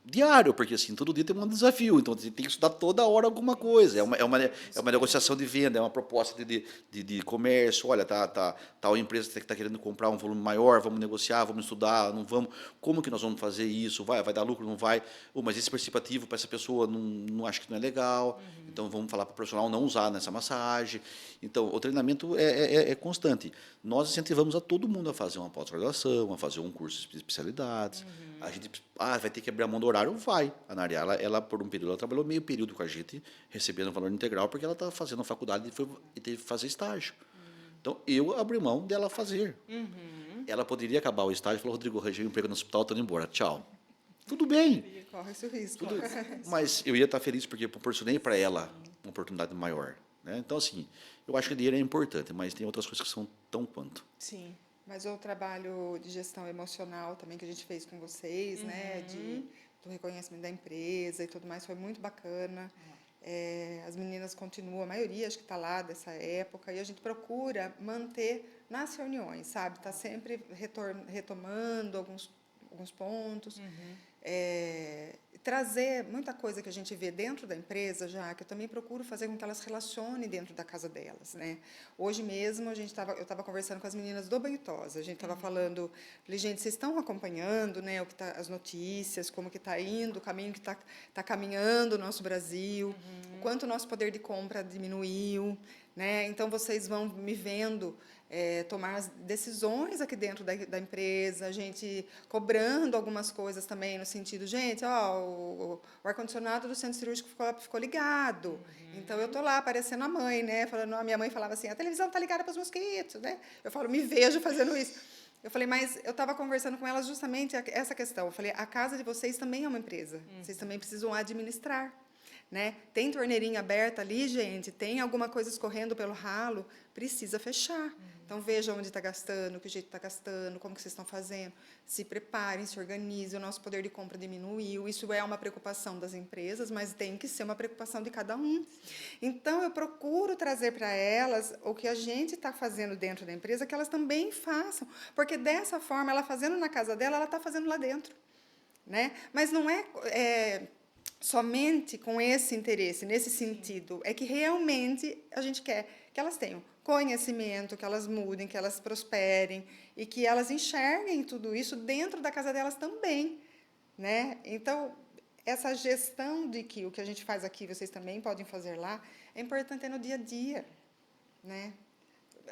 diário, porque assim, todo dia tem um desafio, então você tem que estudar toda hora alguma coisa, é uma negociação de venda, é uma proposta de comércio, olha, tal empresa que está querendo comprar um volume maior, vamos negociar, vamos estudar, não vamos, como que nós vamos fazer isso, vai dar lucro, não vai, mas esse participativo para essa pessoa não acho que não é legal, então vamos falar para o profissional não usar nessa massagem, então o treinamento é constante, nós incentivamos a todo mundo a fazer uma pós-graduação, a fazer um curso de especialidades, a gente vai ter que abrir a mão do horário, vai. A Nária, ela por um período, ela trabalhou meio período com a gente, recebendo valor integral, porque ela está fazendo a faculdade e teve que fazer estágio. Então, eu abri mão dela fazer. Ela poderia acabar o estágio e falar, Rodrigo, arranjei um emprego no hospital, estou indo embora, tchau. Tudo bem. Corre esse risco. Mas eu ia estar feliz porque eu proporcionei para ela uma oportunidade maior. Né? Então, assim, eu acho que o dinheiro é importante, mas tem outras coisas que são tão quanto. Sim. Mas o trabalho de gestão emocional também que a gente fez com vocês, né, do reconhecimento da empresa e tudo mais, foi muito bacana. As meninas continuam, a maioria acho que está lá dessa época, e a gente procura manter nas reuniões, sabe? Está sempre retomando alguns pontos. Trazer muita coisa que a gente vê dentro da empresa, já que eu também procuro fazer com que elas relacionem dentro da casa delas, né? Hoje mesmo eu estava conversando com as meninas do Banho Tosa, a gente estava falando, falei, gente, vocês estão acompanhando, né, as notícias, como que está indo, o caminho que está caminhando o nosso Brasil, o quanto o nosso poder de compra diminuiu, né? Então vocês vão me vendo tomar as decisões aqui dentro da empresa, a gente cobrando algumas coisas também, no sentido, gente, o ar-condicionado do centro cirúrgico ficou ligado, então eu estou lá parecendo a mãe, né, falando, a minha mãe falava assim, a televisão está ligada para os mosquitos, né? Eu falo, me vejo fazendo isso. Eu falei, mas eu estava conversando com elas justamente essa questão, eu falei, a casa de vocês também é uma empresa, vocês também precisam administrar. Né? Tem torneirinha aberta ali, gente, tem alguma coisa escorrendo pelo ralo, precisa fechar. Então, veja onde está gastando, que jeito está gastando, como que vocês estão fazendo. Se preparem, se organizem, o nosso poder de compra diminuiu. Isso é uma preocupação das empresas, mas tem que ser uma preocupação de cada um. Então, eu procuro trazer para elas o que a gente está fazendo dentro da empresa, que elas também façam, porque dessa forma, ela fazendo na casa dela, ela está fazendo lá dentro. Né? Mas não é somente com esse interesse, nesse sentido, é que realmente a gente quer que elas tenham conhecimento, que elas mudem, que elas prosperem e que elas enxerguem tudo isso dentro da casa delas também, né? Então, essa gestão de que o que a gente faz aqui, vocês também podem fazer lá, é importante no dia a dia, né?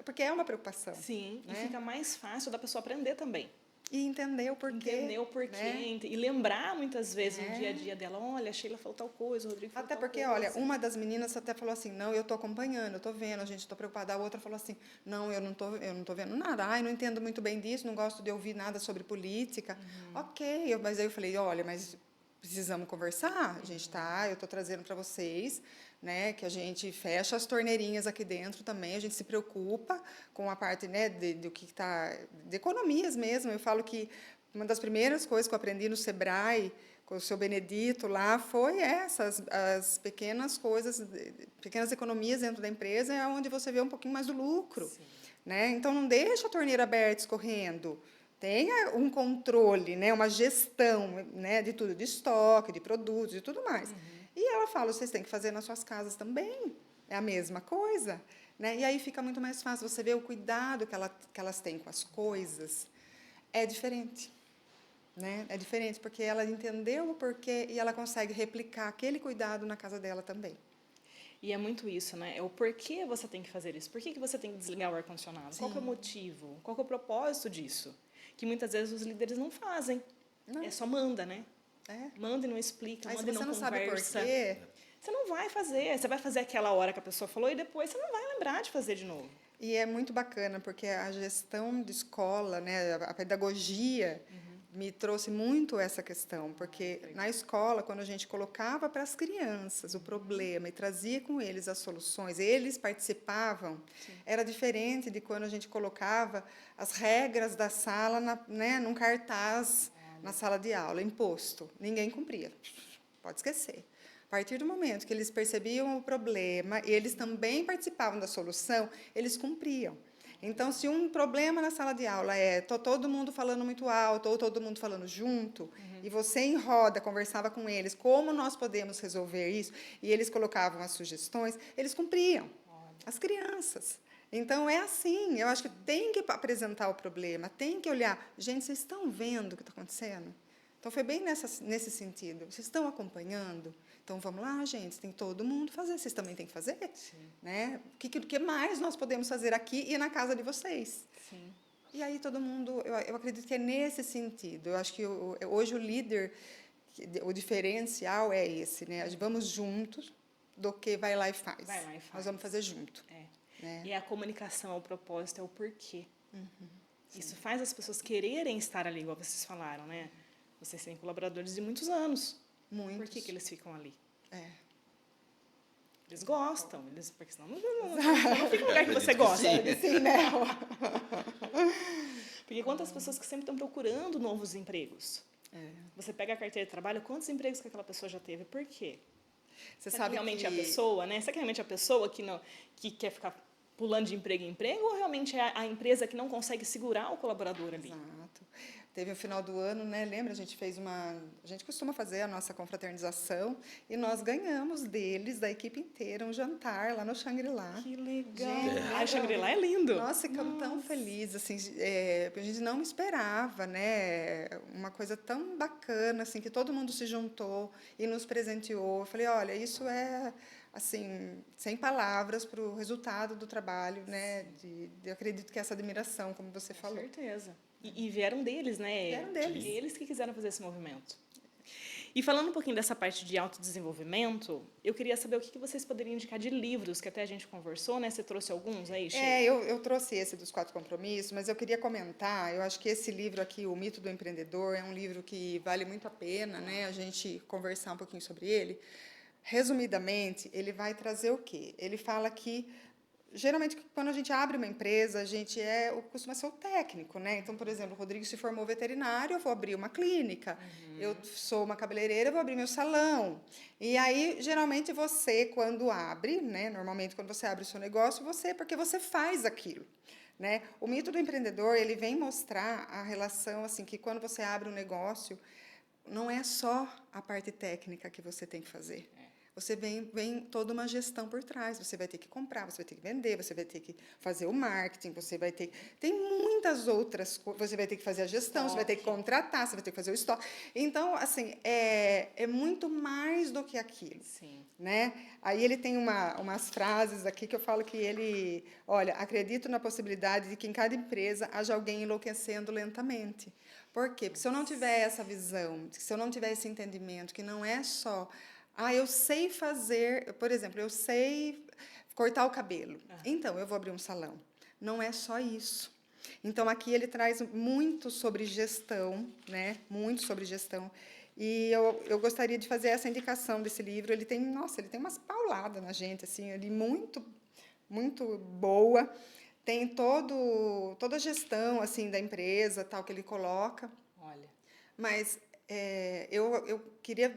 Porque é uma preocupação. Sim, né? e fica mais fácil da pessoa aprender também. E entender o porquê. Entender o porquê. Né? E lembrar muitas vezes no dia a dia dela, olha, a Sheila falou tal coisa, o Rodrigo falou Até tal porque, coisa. olha, uma das meninas até falou assim, não, eu estou acompanhando, eu estou vendo, a gente está preocupada. A outra falou assim, não, eu não tô vendo nada. Ai, não entendo muito bem disso, não gosto de ouvir nada sobre política. Ok, mas aí eu falei, olha, mas precisamos conversar. A gente eu estou trazendo para vocês, né, que a gente fecha as torneirinhas aqui dentro também, a gente se preocupa com a parte, né, do que está, de economias mesmo. Eu falo que uma das primeiras coisas que eu aprendi no Sebrae, com o seu Benedito lá, foi as pequenas coisas, pequenas economias dentro da empresa, é onde você vê um pouquinho mais do lucro. Né? Então, não deixa a torneira aberta escorrendo. Tenha um controle, né, uma gestão, né, de tudo, de estoque, de produtos, de tudo mais. E ela fala, vocês têm que fazer nas suas casas também. É a mesma coisa. Né? E aí fica muito mais fácil. Você vê o cuidado que elas têm com as coisas. É diferente. Né? É diferente, porque ela entendeu o porquê e ela consegue replicar aquele cuidado na casa dela também. E é muito isso, né? É o porquê você tem que fazer isso. Por que você tem que desligar o ar-condicionado? Qual que é o motivo? Qual que é o propósito disso? Que muitas vezes os líderes não fazem. Não. É só manda, né? É. Manda e não explica, Aí, manda e se você não não sabe conversa. porquê, Você não vai fazer. Você vai fazer aquela hora que a pessoa falou e depois você não vai lembrar de fazer de novo. e é muito bacana, porque a gestão de escola, né, a pedagogia, me trouxe muito essa questão, porque na escola, quando a gente colocava para as crianças o problema e trazia com eles as soluções, eles participavam, era diferente de quando a gente colocava as regras da sala num cartaz na sala de aula, imposto. Ninguém cumpria. Pode esquecer. A partir do momento que eles percebiam o problema e eles também participavam da solução, eles cumpriam. Então, se um problema na sala de aula todo mundo falando muito alto ou todo mundo falando junto, e você em roda conversava com eles como nós podemos resolver isso, e eles colocavam as sugestões, eles cumpriam. As crianças. Então, é assim, eu acho que tem que apresentar o problema, tem que olhar. Gente, vocês estão vendo o que está acontecendo? Então, foi bem nesse sentido. Vocês estão acompanhando? Então, vamos lá, gente, tem todo mundo fazer. Vocês também têm que fazer? Né? O que mais nós podemos fazer aqui e na casa de vocês? Sim. E aí, todo mundo... Eu acredito que é nesse sentido. Eu acho que hoje o líder, o diferencial é esse, né? Vamos juntos do que vai lá e faz. Vai lá e faz. Nós vamos fazer junto. Né? E a comunicação, o propósito, é o porquê. Isso faz as pessoas quererem estar ali, igual vocês falaram, né? Vocês têm colaboradores de muitos anos. Muitos. Por que eles ficam ali? Eles gostam, porque senão não fica um lugar que você gosta. Sim, né? Porque quantas pessoas que sempre estão procurando novos empregos? Você pega a carteira de trabalho, quantos empregos que aquela pessoa já teve? Por quê? Você Será sabe que realmente que... é a pessoa, né? Será que realmente é a pessoa que quer ficar pulando de emprego em emprego ou realmente é a empresa que não consegue segurar o colaborador ali? Exato. Teve o final do ano, né? Lembra? A gente costuma fazer a nossa confraternização e nós ganhamos deles, da equipe inteira, um jantar lá no Shangri-La. Que legal! Gente, A Shangri-La é lindo! Nossa, ficamos tão felizes, assim, a gente não esperava, né? Uma coisa tão bacana, assim, que todo mundo se juntou e nos presenteou. Eu falei, olha, isso é, assim, sem palavras para o resultado do trabalho, né? Eu acredito que essa admiração, como você falou. Com certeza. E vieram deles, né? Vieram deles. Eles que quiseram fazer esse movimento. E falando um pouquinho dessa parte de autodesenvolvimento, eu queria saber o que vocês poderiam indicar de livros, que até a gente conversou, né? Você trouxe alguns aí, Sheila? Eu trouxe esse dos 4 compromissos, mas eu queria comentar, eu acho que esse livro aqui, O Mito do Empreendedor, é um livro que vale muito a pena, né? A gente conversar um pouquinho sobre ele. Resumidamente, ele vai trazer o quê? Ele fala que geralmente, quando a gente abre uma empresa, a gente costuma ser o técnico, né? Então, por exemplo, o Rodrigo se formou veterinário, eu vou abrir uma clínica. Eu sou uma cabeleireira, eu vou abrir meu salão. E aí, geralmente, você, quando abre, né? Normalmente, quando você abre o seu negócio, porque você faz aquilo. Né? O mito do empreendedor, ele vem mostrar a relação, assim, que quando você abre um negócio, não é só a parte técnica que você tem que fazer. você vem toda uma gestão por trás. Você vai ter que comprar, você vai ter que vender, você vai ter que fazer o marketing, você vai ter... Tem muitas outras coisas. Você vai ter que fazer a gestão, você vai ter que contratar, você vai ter que fazer o estoque. Então, assim, é muito mais do que aquilo. Sim. Né? Aí ele tem umas frases aqui que eu falo que ele... Olha, acredito na possibilidade de que em cada empresa haja alguém enlouquecendo lentamente. Por quê? Porque se eu não tiver essa visão, se eu não tiver esse entendimento, que não é só... eu sei fazer... Por exemplo, eu sei cortar o cabelo. Então, eu vou abrir um salão. Não é só isso. Então, aqui ele traz muito sobre gestão, né? Muito sobre gestão. E eu gostaria de fazer essa indicação desse livro. Ele tem umas pauladas na gente, assim, ele muito, muito boa. Tem toda a gestão, assim, da empresa, tal, que ele coloca. Olha. Mas eu queria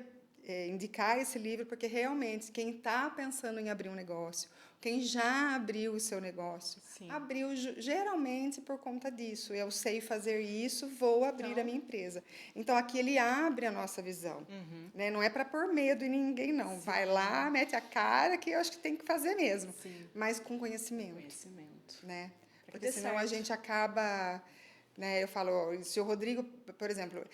indicar esse livro porque, realmente, quem está pensando em abrir um negócio, quem já abriu o seu negócio, Sim. abriu geralmente por conta disso. Eu sei fazer isso, vou abrir a minha empresa. Então, aqui ele abre a nossa visão. Né? Não é para pôr medo em ninguém, não. Sim. Vai lá, mete a cara, que eu acho que tem que fazer mesmo. Sim. Mas com conhecimento. Né? Porque senão a gente acaba... Né? Eu falo, se o Rodrigo, por exemplo...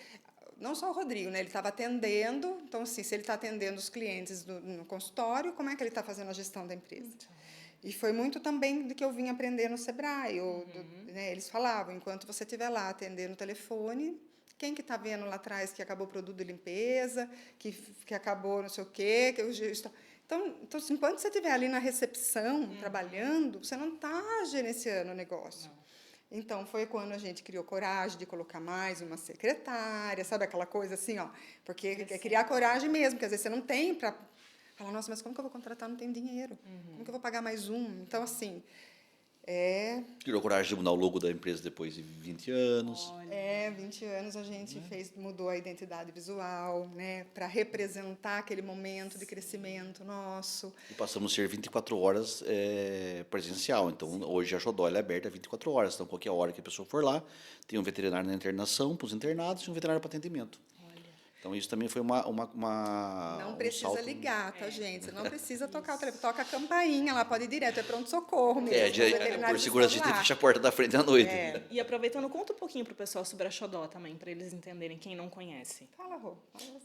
Não só o Rodrigo, né? Ele estava atendendo, então, assim, se ele está atendendo os clientes no consultório, como é que ele está fazendo a gestão da empresa? E foi muito também do que eu vim aprender no Sebrae. Né? Eles falavam, enquanto você estiver lá atendendo o telefone, quem que está vendo lá atrás que acabou o produto de limpeza, que acabou não sei o quê, Então, assim, enquanto você estiver ali na recepção, trabalhando, você não está gerenciando o negócio. Não. Então, foi quando a gente criou coragem de colocar mais uma secretária, sabe aquela coisa assim, ó? Porque é criar coragem mesmo, porque às vezes você não tem para falar, nossa, mas como que eu vou contratar? Não tenho dinheiro. Como que eu vou pagar mais um? Então, assim, Tirou coragem de mudar o logo da empresa depois de 20 anos. 20 anos a gente mudou a identidade visual, né, para representar aquele momento de crescimento nosso. E passamos a ser 24 horas presencial. Então, hoje a Xodó é aberta 24 horas. Então, qualquer hora que a pessoa for lá, tem um veterinário na internação para os internados e um veterinário para atendimento. Então, isso também foi Não precisa salto. ligar, tá, gente? Você não precisa tocar o telefone. Toca a campainha lá, pode ir direto. É pronto-socorro mesmo. Por segurança, a gente fecha a porta da frente à noite. E aproveitando, conta um pouquinho para o pessoal sobre a Xodó também, para eles entenderem, quem não conhece. Fala, Rô.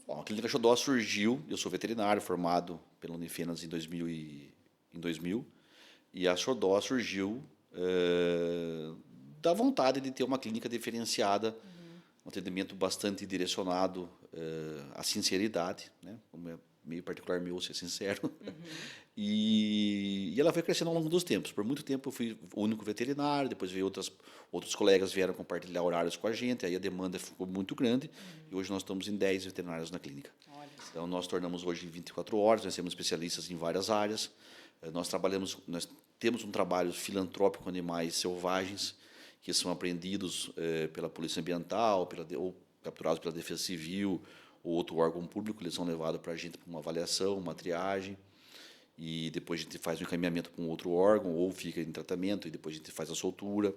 Bom, a Clínica Xodó surgiu, eu sou veterinário, formado pela Unifenas em 2000, e a Xodó surgiu da vontade de ter uma clínica diferenciada, um atendimento bastante direcionado à sinceridade, né? Como é meio particular meu ser sincero. E ela foi crescendo ao longo dos tempos. Por muito tempo eu fui o único veterinário, depois veio outros colegas vieram compartilhar horários com a gente, aí a demanda ficou muito grande, e hoje nós estamos em 10 veterinários na clínica. Então, nós tornamos hoje 24 horas, nós temos especialistas em várias áreas, nós temos um trabalho filantrópico com animais selvagens, que são apreendidos pela Polícia Ambiental, ou capturados pela Defesa Civil, ou outro órgão público, eles são levados para a gente para uma avaliação, uma triagem, e depois a gente faz um encaminhamento para um outro órgão, ou fica em tratamento, e depois a gente faz a soltura.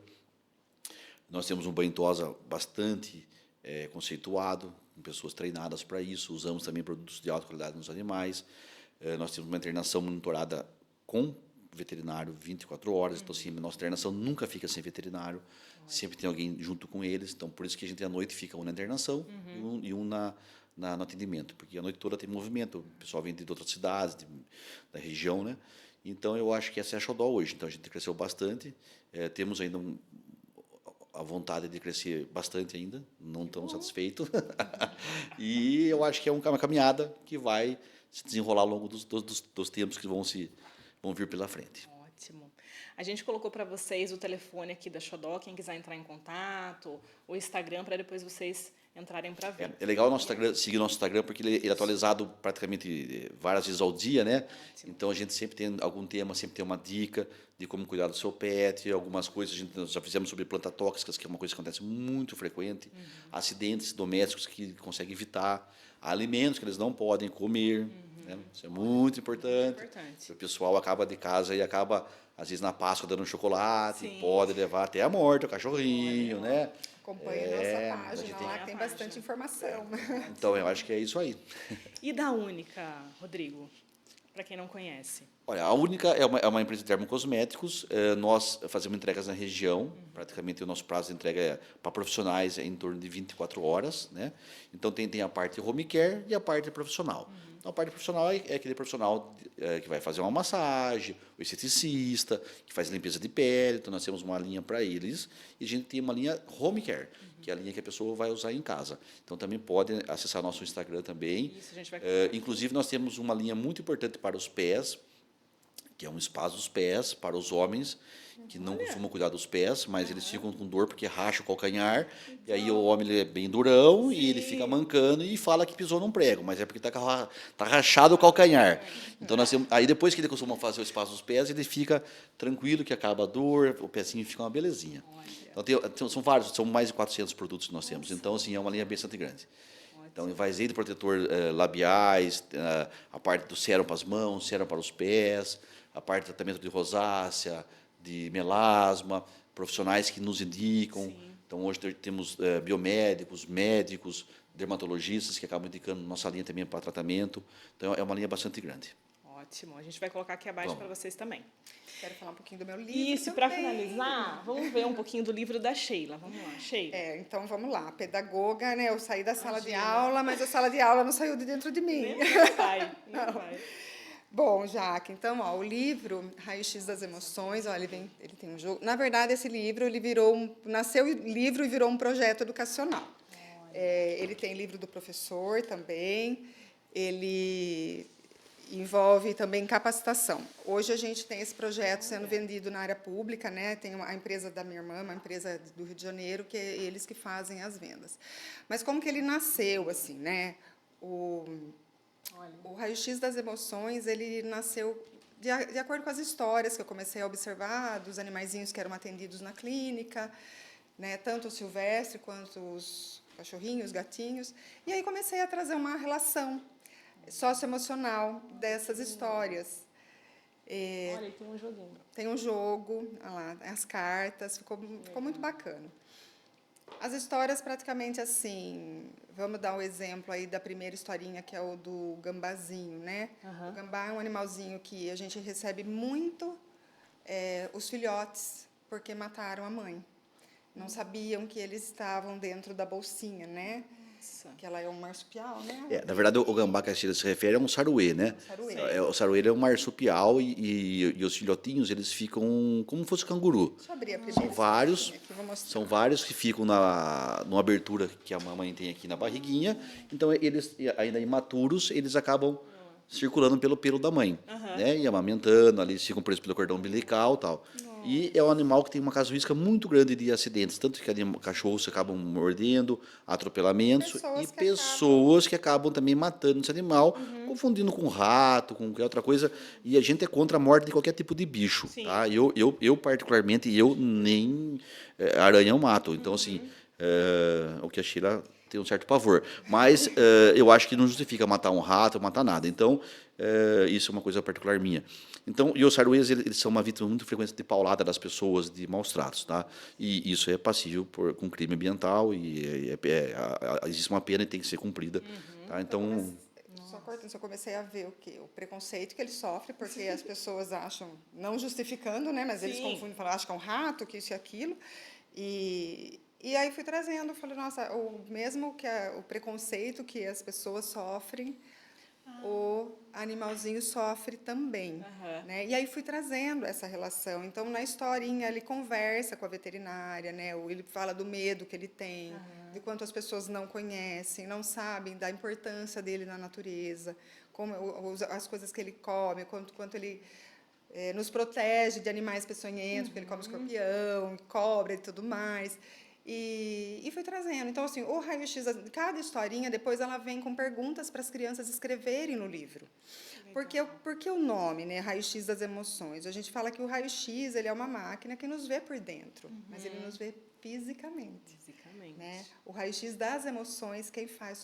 Nós temos um banho-tosa bastante conceituado, com pessoas treinadas para isso, usamos também produtos de alta qualidade nos animais, nós temos uma internação monitorada com veterinário 24 horas, então, assim, nossa internação nunca fica sem veterinário, sempre tem alguém junto com eles, então, por isso que a gente, à noite, fica um na internação e um no atendimento, porque a noite toda tem movimento, o pessoal vem de outras cidades, da região, né? Então, eu acho que essa é a Xodó hoje, então, a gente cresceu bastante, temos ainda a vontade de crescer bastante ainda, não estamos satisfeitos, e eu acho que é uma caminhada que vai se desenrolar ao longo dos tempos que vão vir pela frente. Ótimo. A gente colocou para vocês o telefone aqui da Xodó, quem quiser entrar em contato, o Instagram, para depois vocês entrarem para ver. É legal seguir nosso Instagram, porque ele é atualizado praticamente várias vezes ao dia, né? Ótimo. Então, a gente sempre tem algum tema, sempre tem uma dica de como cuidar do seu pet, algumas coisas, nós já fizemos sobre plantas tóxicas, que é uma coisa que acontece muito frequente, acidentes domésticos que conseguem evitar, alimentos que eles não podem comer, né? Isso é muito importante. O pessoal acaba de casa e acaba, às vezes, na Páscoa dando um chocolate, pode levar até a morte o cachorrinho, né? Acompanhe a nossa página lá, que tem bastante informação. Então, eu acho que é isso aí. E da Única, Rodrigo? para quem não conhece? Olha, a Única é uma empresa de dermocosméticos. Nós fazemos entregas na região. Praticamente o nosso prazo de entrega para profissionais é em torno de 24 horas, né? Então tem a parte home care e a parte profissional. Então a parte profissional é aquele profissional que vai fazer uma massagem, o esteticista, que faz limpeza de pele. Então nós temos uma linha para eles e a gente tem uma linha home care, que é a linha que a pessoa vai usar em casa. Então também pode acessar nosso Instagram também. Isso, a gente vai Inclusive nós temos uma linha muito importante para os pés, que é um espaço dos pés para os homens que não costumam cuidar dos pés, mas eles ficam com dor porque racha o calcanhar, e aí o homem ele é bem durão e ele fica mancando e fala que pisou num prego, mas é porque tá rachado o calcanhar. Então aí depois que ele costuma fazer o espaço dos pés, ele fica tranquilo que acaba a dor, o pezinho fica uma belezinha. Então são mais de 400 produtos que nós temos, então assim é uma linha bastante grande. Então, vai azeite protetor labiais, a parte do sérum para as mãos, sérum para os pés, a parte de tratamento de rosácea, de melasma, profissionais que nos indicam. Sim. Então, hoje temos biomédicos, médicos, dermatologistas que acabam indicando nossa linha também para tratamento. Então, é uma linha bastante grande. Ótimo. A gente vai colocar aqui abaixo para vocês também. Quero falar um pouquinho do meu livro. Isso, para finalizar, vamos ver um pouquinho do livro da Sheila. Vamos lá, Sheila. Então vamos lá. Pedagoga, né? Eu saí da sala de aula, mas a sala de aula não saiu de dentro de mim. Não vai, não vai. Bom, Jaque, então, ó, o livro Raio-X das Emoções, ó, ele tem um jogo. Na verdade, esse livro ele nasceu livro e virou um projeto educacional. Ele tem livro do professor também. Ele envolve também capacitação. Hoje a gente tem esse projeto sendo vendido na área pública, né? Tem a empresa da minha irmã, uma empresa do Rio de Janeiro, que é eles que fazem as vendas. Mas como que ele nasceu, assim, né? O Raio-X das Emoções, ele nasceu de acordo com as histórias que eu comecei a observar dos animaizinhos que eram atendidos na clínica, né? Tanto o silvestre quanto os cachorrinhos, os gatinhos. E aí comecei a trazer uma relação socioemocional dessas histórias. Olha, tem um joguinho. Tem um jogo, olha lá, as cartas, ficou muito bacana. As histórias praticamente assim, vamos dar um exemplo aí da primeira historinha, que é o do gambazinho, né? O gambá é um animalzinho que a gente recebe muito os filhotes, porque mataram a mãe. Não sabiam que eles estavam dentro da bolsinha, né? Que ela é um marsupial, né? Na verdade, o gambá que a Sheila se refere é um saruê, né? Saruê. O saruê é um marsupial e os filhotinhos eles ficam como se fosse canguru. Deixa eu abrir a primeira. São vários que ficam numa abertura que a mamãe tem aqui na barriguinha. Então, eles, ainda imaturos, eles acabam circulando pelo pelo da mãe, né? E amamentando, ali eles ficam presos pelo cordão umbilical e tal. E é um animal que tem uma casuística muito grande de acidentes, tanto que cachorros acabam mordendo, atropelamentos, pessoas que acabam também matando esse animal, confundindo com rato, com qualquer outra coisa. E a gente é contra a morte de qualquer tipo de bicho. Tá? Eu particularmente, nem aranha eu mato. Então, assim, o que a Sheila tem um certo pavor. Mas eu acho que não justifica matar um rato, matar nada. Então, isso é uma coisa particular minha. Então, e os saruês, eles são uma vítima muito frequente de paulada das pessoas, de maus tratos, tá? E isso é passível com crime ambiental e existe uma pena e tem que ser cumprida, tá? Então, só cortando, eu comecei a ver o preconceito que ele sofre, porque as pessoas acham, não justificando, né? Mas eles confundem, falam, acham que é um rato, que isso e aquilo. E aí fui trazendo, falei, nossa, mesmo que o preconceito que as pessoas sofrem, o animalzinho sofre também, né? E aí fui trazendo essa relação. Então, na historinha, ele conversa com a veterinária, né? Ele fala do medo que ele tem, de quanto as pessoas não conhecem, não sabem da importância dele na natureza, como as coisas que ele come, quanto ele nos protege de animais peçonhentos, porque ele come escorpião, cobra e tudo mais. E fui trazendo. Então, assim, o raio-x, cada historinha, depois ela vem com perguntas para as crianças escreverem no livro. Porque o nome, né, raio-x das emoções? A gente fala que o raio-x ele é uma máquina que nos vê por dentro, mas ele nos vê fisicamente. Né? O raio-x das emoções, quem faz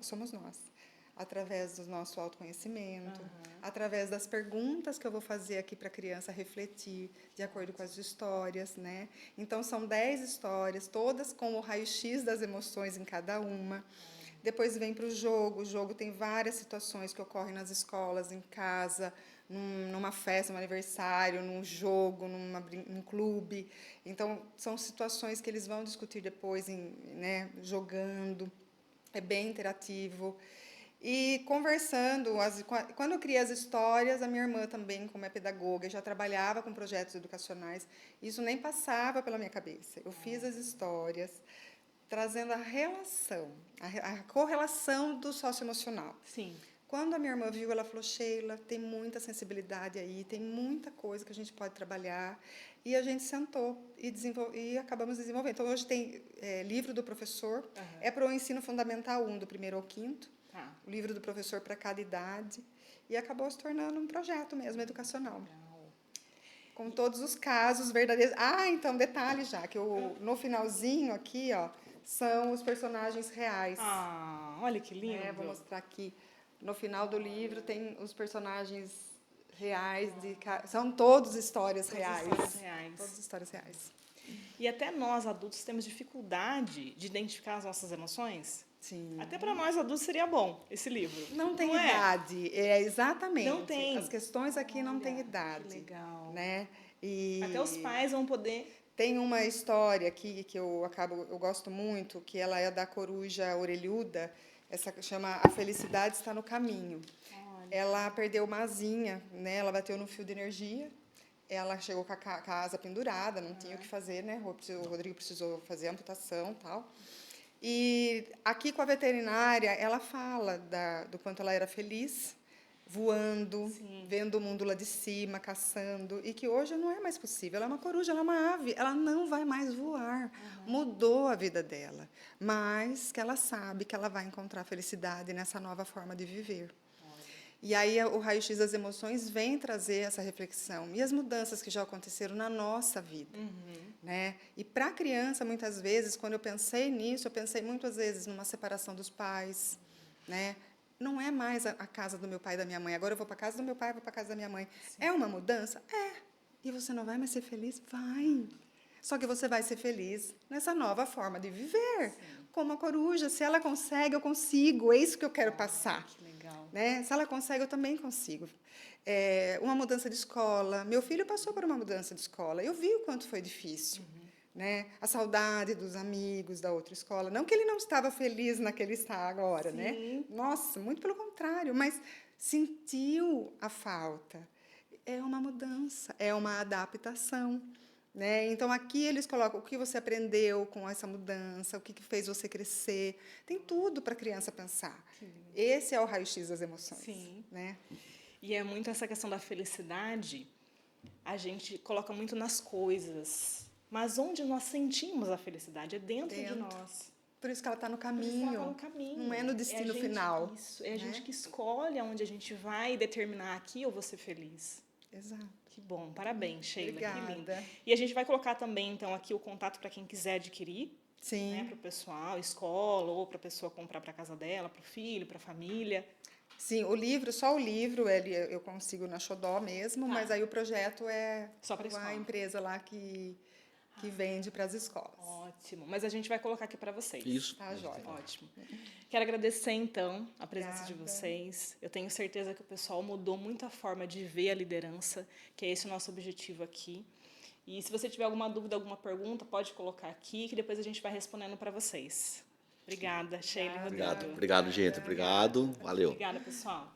somos nós. Através do nosso autoconhecimento, através das perguntas que eu vou fazer aqui para a criança refletir, de acordo com as histórias, né? Então, são 10 histórias, todas com o raio-x das emoções em cada uma. Depois vem para o jogo. O jogo tem várias situações que ocorrem nas escolas, em casa, numa festa, num aniversário, num jogo, num clube. Então, são situações que eles vão discutir depois, né, jogando. É bem interativo. E conversando, quando eu criei as histórias, a minha irmã também, como é pedagoga, já trabalhava com projetos educacionais, isso nem passava pela minha cabeça. Eu fiz as histórias, trazendo a relação, a correlação do socioemocional. Sim. Quando a minha irmã viu, ela falou, Sheila, tem muita sensibilidade aí, tem muita coisa que a gente pode trabalhar. E a gente sentou e acabamos desenvolvendo. Então, hoje tem livro do professor, é para o ensino fundamental 1, do 1º ao 5º, o livro do professor para cada idade, e acabou se tornando um projeto mesmo educacional. Com todos os casos verdadeiros. Então, detalhe já, que no finalzinho aqui, ó, são os personagens reais. Olha que lindo. Vou mostrar aqui. No final do livro tem os personagens reais, são todas histórias reais. Todas histórias reais. E até nós, adultos, temos dificuldade de identificar as nossas emoções? Sim. Até para nós, adultos, seria bom esse livro. Não tem idade. Exatamente. Não tem. As questões aqui não têm idade. Que legal. Né? Até os pais vão poder... Tem uma história aqui que eu gosto muito, que ela é da coruja orelhuda, essa que chama A Felicidade Está no Caminho. Ela perdeu uma asinha, né? Ela bateu no fio de energia, ela chegou com a asa pendurada, não tinha o que fazer, né? O Rodrigo precisou fazer a amputação e tal. E aqui com a veterinária, ela fala do quanto ela era feliz, voando, sim, vendo o mundo lá de cima, caçando, e que hoje não é mais possível. Ela é uma coruja, ela é uma ave, ela não vai mais voar. Mudou a vida dela, mas que ela sabe que ela vai encontrar felicidade nessa nova forma de viver. E aí o raio-x das emoções vem trazer essa reflexão e as mudanças que já aconteceram na nossa vida. Né? E para a criança, muitas vezes, quando eu pensei nisso, eu pensei muitas vezes numa separação dos pais, né? Não é mais a casa do meu pai e da minha mãe. Agora eu vou para a casa do meu pai, vou para a casa da minha mãe. Sim. É uma mudança? É. E você não vai mais ser feliz? Vai. Só que você vai ser feliz nessa nova forma de viver. Sim. Como a coruja. Se ela consegue, eu consigo. É isso que eu quero passar. Que legal. Né? Se ela consegue, eu também consigo. Uma mudança de escola. Meu filho passou por uma mudança de escola. Eu vi o quanto foi difícil. Né? A saudade dos amigos da outra escola. Não que ele não estava feliz naquele está agora, sim, né? Nossa, muito pelo contrário, mas sentiu a falta. É uma mudança, é uma adaptação. Né? Então, aqui eles colocam o que você aprendeu com essa mudança, o que fez você crescer. Tem tudo para a criança pensar. Sim. Esse é o raio-x das emoções. Sim. Né? E é muito essa questão da felicidade, a gente coloca muito nas coisas. Mas onde nós sentimos a felicidade é dentro de nós. Por isso que ela está no caminho. Não é no destino final. Isso, é a gente que escolhe aonde a gente vai determinar aqui eu vou ser feliz. Exato. Que bom, parabéns, Sheila. Obrigada. Que linda. E a gente vai colocar também, então, aqui o contato para quem quiser adquirir. Sim. Né, para o pessoal, escola, ou para a pessoa comprar para a casa dela, para o filho, para a família. Sim, só o livro eu consigo na Xodó mesmo, mas aí o projeto é só para a empresa lá que vende para as escolas. Ótimo. Mas a gente vai colocar aqui para vocês. Isso. Tá, jóia. Ótimo. Quero agradecer, então, a presença de vocês. Eu tenho certeza que o pessoal mudou muito a forma de ver a liderança, que é esse o nosso objetivo aqui. E se você tiver alguma dúvida, alguma pergunta, pode colocar aqui, que depois a gente vai respondendo para vocês. Obrigada, Sheila e Rodrigo. Obrigado, gente. Obrigado. Valeu. Obrigada, pessoal.